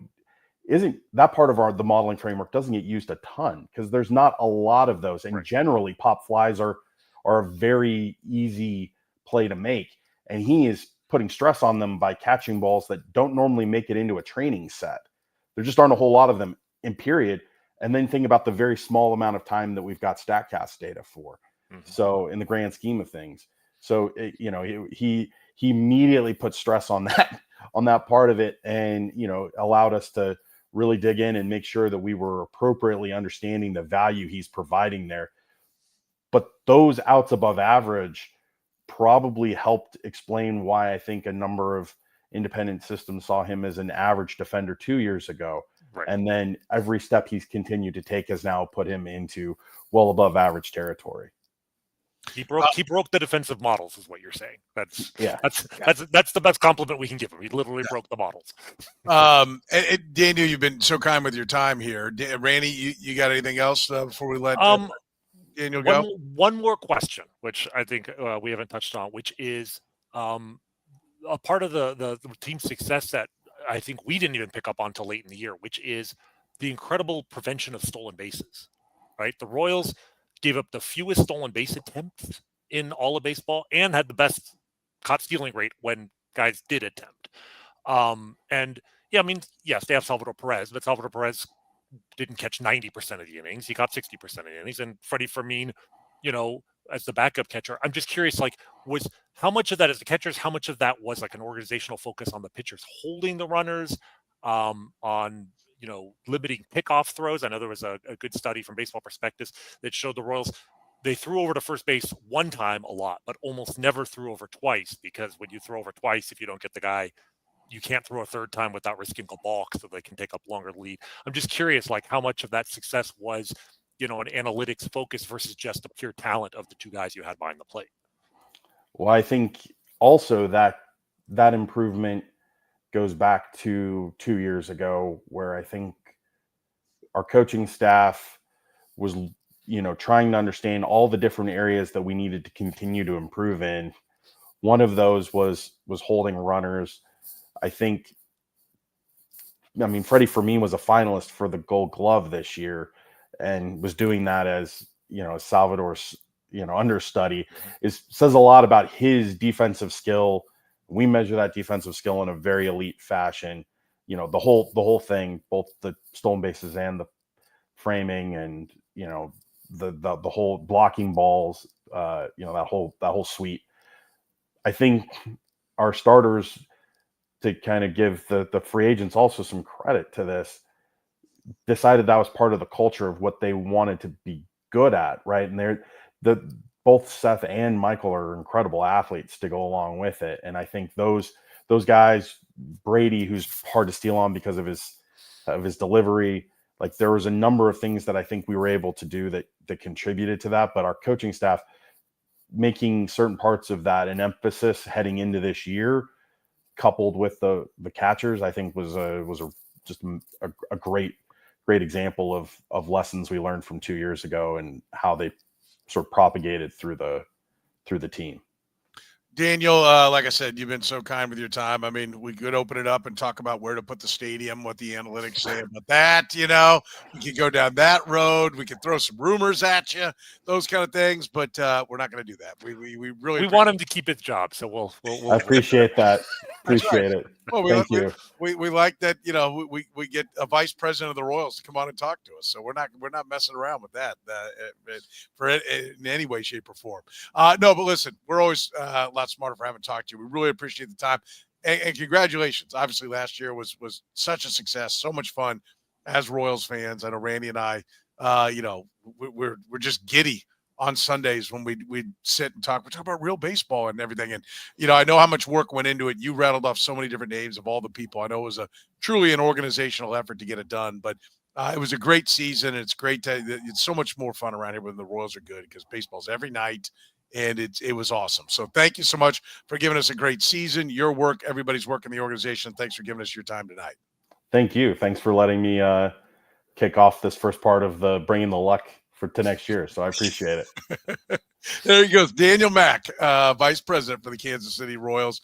D: isn't that part of the modeling framework doesn't get used a ton because there's not a lot of those. And generally pop flies are a very easy play to make. And he is putting stress on them by catching balls that don't normally make it into a training set. There just aren't a whole lot of them in period. And then think about the very small amount of time that we've got StatCast data for. Mm-hmm. So in the grand scheme of things, so he immediately put stress on that part of it, and allowed us to really dig in and make sure that we were appropriately understanding the value he's providing there. But those outs above average probably helped explain why I think a number of independent systems saw him as an average defender 2 years ago. Right. And then every step he's continued to take has now put him into well above average territory.
C: He broke the defensive models, is what you're saying. That's the best compliment we can give him. He literally broke the models.
A: Daniel, you've been so kind with your time here. Rany, you got anything else before we let Daniel go?
C: One more question, which I think we haven't touched on, which is a part of the team's success that I think we didn't even pick up on until late in the year, which is the incredible prevention of stolen bases. Right, the Royals gave up the fewest stolen base attempts in all of baseball and had the best caught stealing rate when guys did attempt. Yes, they have Salvador Perez, but Salvador Perez didn't catch 90% of the innings. He caught 60% of the innings. And Freddie Fermin, as the backup catcher, I'm just curious, like, how much of that is the catchers? How much of that was like an organizational focus on the pitchers holding the runners, on limiting pickoff throws? I know there was a good study from Baseball Prospectus that showed the Royals, they threw over to first base one time a lot, but almost never threw over twice, because when you throw over twice, if you don't get the guy, you can't throw a third time without risking a balk, so they can take up longer lead. I'm just curious, like, how much of that success was, an analytics focus versus just the pure talent of the two guys you had behind the plate.
D: Well, I think also that improvement goes back to 2 years ago, where I think our coaching staff was, trying to understand all the different areas that we needed to continue to improve in. One of those was holding runners. Freddie Fermin was a finalist for the Gold Glove this year, and was doing that as, Salvador's, understudy. Says a lot about his defensive skill. We measure that defensive skill in a very elite fashion. The whole thing, both the stolen bases and the framing, and the whole blocking balls. That whole suite. I think our starters, to kind of give the free agents also some credit to this, decided that was part of the culture of what they wanted to be good at, right? And both Seth and Michael are incredible athletes to go along with it. And I think those those guys, Brady, who's hard to steal on because of his delivery. Like, there was a number of things that I think we were able to do that contributed to that. But our coaching staff making certain parts of that an emphasis heading into this year, coupled with the catchers, I think was just a great example of lessons we learned from 2 years ago and how they sort of propagated through the team.
A: Daniel, like I said, you've been so kind with your time. I mean, we could open it up and talk about where to put the stadium, what the analytics say about that. You know, we could go down that road. We could throw some rumors at you, those kind of things. But we're not going to do that. We really
C: want him to keep his job, so we'll
D: I appreciate that. Appreciate it.
A: Well,
D: Thank you.
A: We like that. You know, we get a vice president of the Royals to come on and talk to us. So we're not messing around with that for it in any way, shape, or form. No, but listen, we're always a lot smarter for having talked to you. We really appreciate the time, and congratulations. Obviously, last year was such a success, so much fun as Royals fans. I know Rany and I, you know, we're just giddy on Sundays when we sit and talk. We talk about real baseball and everything. And, you know, I know how much work went into it. You rattled off so many different names of all the people. I know it was truly an organizational effort to get it done, but it was a great season. It's great. It's so much more fun around here when the Royals are good because baseball's every night, and it was awesome. So thank you so much for giving us a great season, your work, everybody's work in the organization. Thanks for giving us your time tonight.
D: Thank you. Thanks for letting me kick off this first part of the bringing the luck to next year. So I appreciate it.
A: There he goes. Daniel Mack, Vice President for the Kansas City Royals,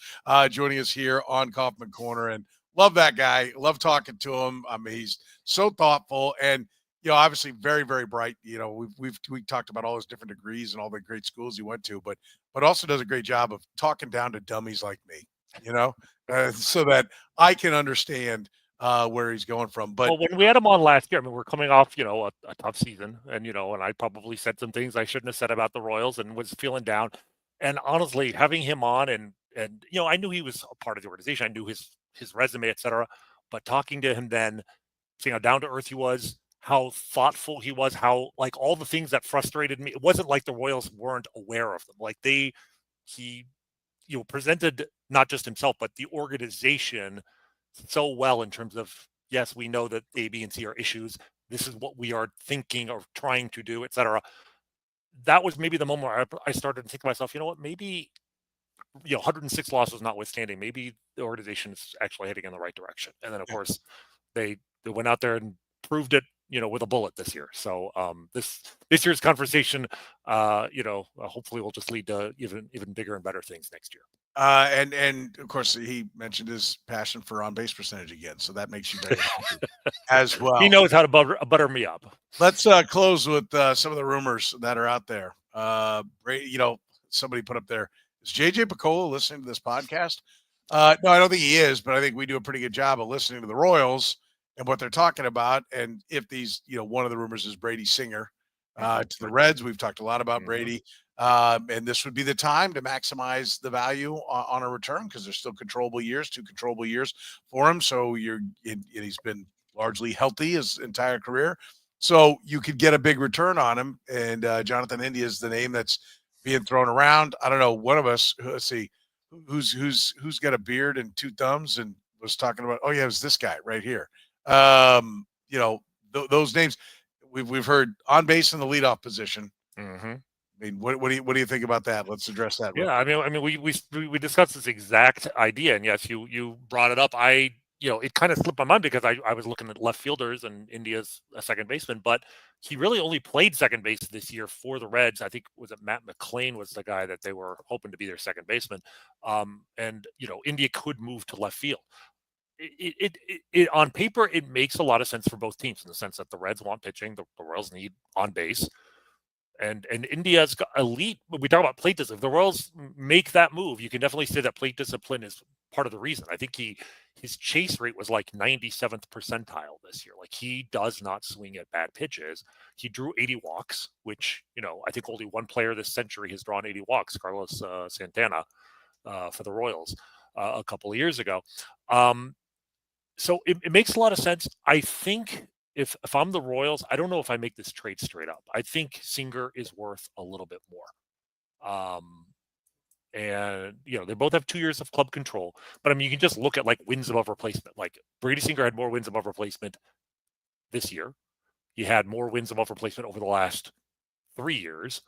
A: joining us here on Kaufman Corner. And love that guy. Love talking to him. I mean, he's so thoughtful and, you know, obviously very, very bright. You know, we've talked about all his different degrees and all the great schools he went to, but also does a great job of talking down to dummies like me, you know, so that I can understand where he's going from. But
C: well, when we had him on last year, I mean, we're coming off, you know, a tough season, and, you know, and I probably said some things I shouldn't have said about the Royals and was feeling down. And honestly, having him on and you know, I knew he was a part of the organization. I knew his resume, etc. But talking to him then, seeing how down to earth he was, how thoughtful he was, how, like, all the things that frustrated me, it wasn't like the Royals weren't aware of them. Like, he, you know, presented not just himself, but the organization so well in terms of, yes, we know that A, B, and C are issues. This is what we are thinking or trying to do, etc. That was maybe the moment where I started to think to myself, you know what, maybe, you know, 106 losses notwithstanding, maybe the organization is actually heading in the right direction. And then, of course, they went out there and proved it, you know, with a bullet this year. So this year's conversation, you know, hopefully will just lead to even bigger and better things next year.
A: And of course, he mentioned his passion for on-base percentage again, so that makes you very happy as well.
C: He knows how to butter me up.
A: Let's close with some of the rumors that are out there. You know, somebody put up there, is JJ Picola listening to this podcast? No, I don't think he is, but I think we do a pretty good job of listening to the Royals and what they're talking about. And if these, you know, one of the rumors is Brady Singer to the Reds. We've talked a lot about Brady. And this would be the time to maximize the value on a return because there's still two controllable years for him. So he's been largely healthy his entire career. So you could get a big return on him. And Jonathan India is the name that's being thrown around. I don't know. One of us, let's see, who's got a beard and two thumbs and was talking about, oh yeah, it was this guy right here. You know, those names we've heard on base in the leadoff position.
C: Mm-hmm.
A: I mean, what do you think about that? Let's address that.
C: Yeah, I mean, we discussed this exact idea, and yes, you brought it up. You know, it kind of slipped my mind because I was looking at left fielders and India's a second baseman, but he really only played second base this year for the Reds. I think was it Matt McLean was the guy that they were hoping to be their second baseman. And you know, India could move to left field. It on paper it makes a lot of sense for both teams in the sense that the Reds want pitching, the Royals need on base. And India's got elite. We talk about plate discipline. If the Royals make that move, you can definitely say that plate discipline is part of the reason. I think his chase rate was like 97th percentile this year. Like he does not swing at bad pitches. He drew 80 walks, which, you know, I think only one player this century has drawn 80 walks, Carlos Santana, for the Royals a couple of years ago. So it makes a lot of sense. I think. If I'm the Royals, I don't know if I make this trade straight up. I think Singer is worth a little bit more. And, they both have 2 years of club control. But, I mean, you can just look at, like, wins above replacement. Like, Brady Singer had more wins above replacement this year. He had more wins above replacement over the last 3 years.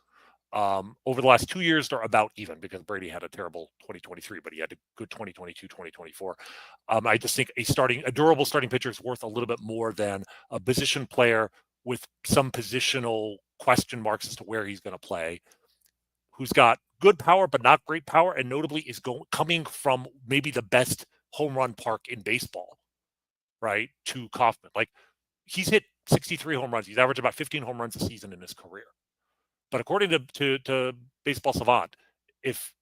C: Over the last 2 years, they're about even because Brady had a terrible 2023, but he had a good 2022, 2024. I just think a durable starting pitcher is worth a little bit more than a position player with some positional question marks as to where he's going to play, who's got good power but not great power, and notably is coming from maybe the best home run park in baseball, right, to Kauffman. Like, he's hit 63 home runs. He's averaged about 15 home runs a season in his career. But according to Baseball Savant, if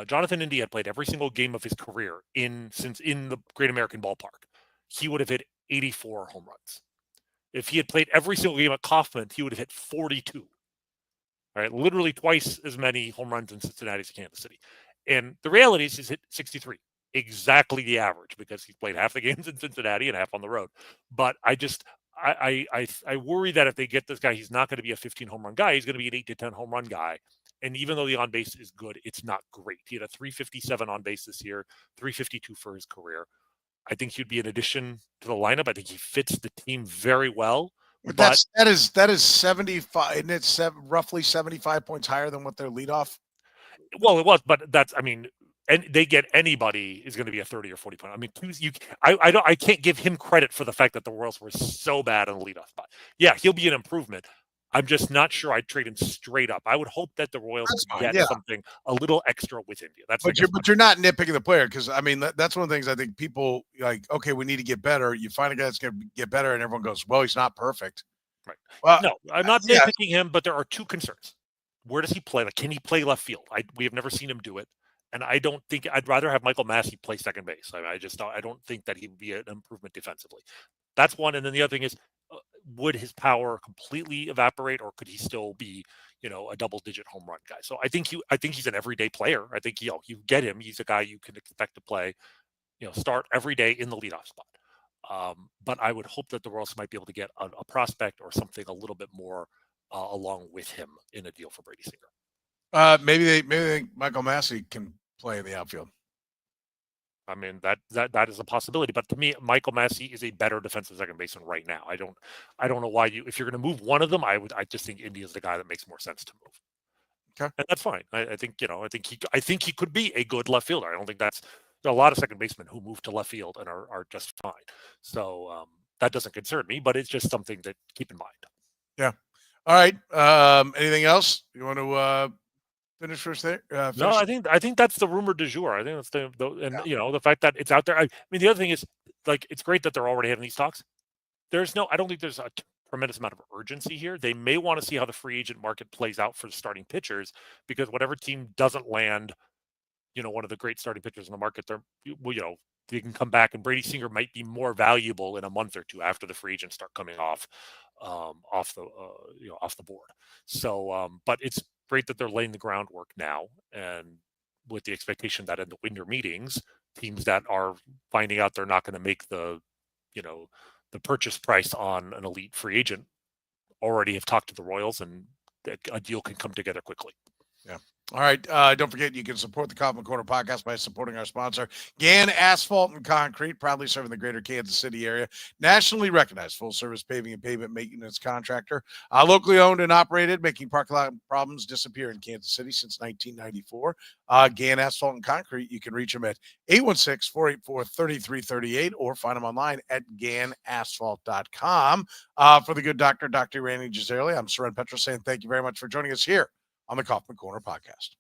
C: Jonathan India had played every single game of his career in the Great American Ballpark, he would have hit 84 home runs. If he had played every single game at Kauffman, he would have hit 42. Right, literally twice as many home runs in Cincinnati as Kansas City. And the reality is he's hit 63, exactly the average, because he's played half the games in Cincinnati and half on the road. But I worry that if they get this guy, he's not going to be a 15 home run guy. He's going to be an 8 to 10 home run guy. And even though the on base is good, it's not great. He had a 357 on base this year, 352 for his career. I think he'd be an addition to the lineup. I think he fits the team very well.
A: But that is 75, and it's roughly 75 points higher than what their leadoff.
C: Well, it was, but and they get anybody is going to be a 30 or 40 point. I mean, I can't give him credit for the fact that the Royals were so bad on the leadoff spot. Yeah, he'll be an improvement. I'm just not sure I'd trade him straight up. I would hope that the Royals get something a little extra with India.
A: But you're not nitpicking the player, because I mean that's one of the things I think people like. Okay, we need to get better. You find a guy that's going to get better, and everyone goes, "Well, he's not perfect."
C: Right. Well, no, I'm not nitpicking him, but there are two concerns. Where does he play? Like, can he play left field? We have never seen him do it, and I don't think I'd rather have Michael Massey play second base. I don't think that he would be an improvement defensively. That's one, and then the other thing is, would his power completely evaporate, or could he still be, a double-digit home run guy? So I think he's an everyday player. I think you get him. He's a guy you can expect to play, start every day in the leadoff spot. But I would hope that the Royals might be able to get a prospect or something a little bit more along with him in a deal for Brady Singer.
A: Maybe they think Michael Massey can play in the outfield.
C: I mean, that is a possibility, but to me, Michael Massey is a better defensive second baseman right now. I don't know why if you're going to move one of them, I just think India's the guy that makes more sense to move.
A: Okay,
C: and that's fine. I think he could be a good left fielder. I don't think there are a lot of second basemen who move to left field and are just fine. So that doesn't concern me, but it's just something to keep in mind.
A: Yeah. All right. Anything else you want to? Finish first there.
C: No, I think that's the rumor du jour. I think that's the fact that it's out there. I mean, the other thing is, like, it's great that they're already having these talks. I don't think there's a tremendous amount of urgency here. They may want to see how the free agent market plays out for the starting pitchers, because whatever team doesn't land, one of the great starting pitchers in the market, they can come back, and Brady Singer might be more valuable in a month or two after the free agents start coming off the board. So, but it's great that they're laying the groundwork now, and with the expectation that in the winter meetings, teams that are finding out they're not going to make the purchase price on an elite free agent already have talked to the Royals, and a deal can come together quickly.
A: Yeah. All right. Don't forget, you can support the Kaufman Corner podcast by supporting our sponsor, Gann Asphalt and Concrete, proudly serving the greater Kansas City area. Nationally recognized full-service paving and pavement maintenance contractor. Locally owned and operated, making parking lot problems disappear in Kansas City since 1994. Gann Asphalt and Concrete, you can reach them at 816-484-3338 or find them online at GannAsphalt.com. For the good doctor, Dr. Rany Jazayerli, I'm Soren Petro saying thank you very much for joining us here on the Kaufman Corner podcast.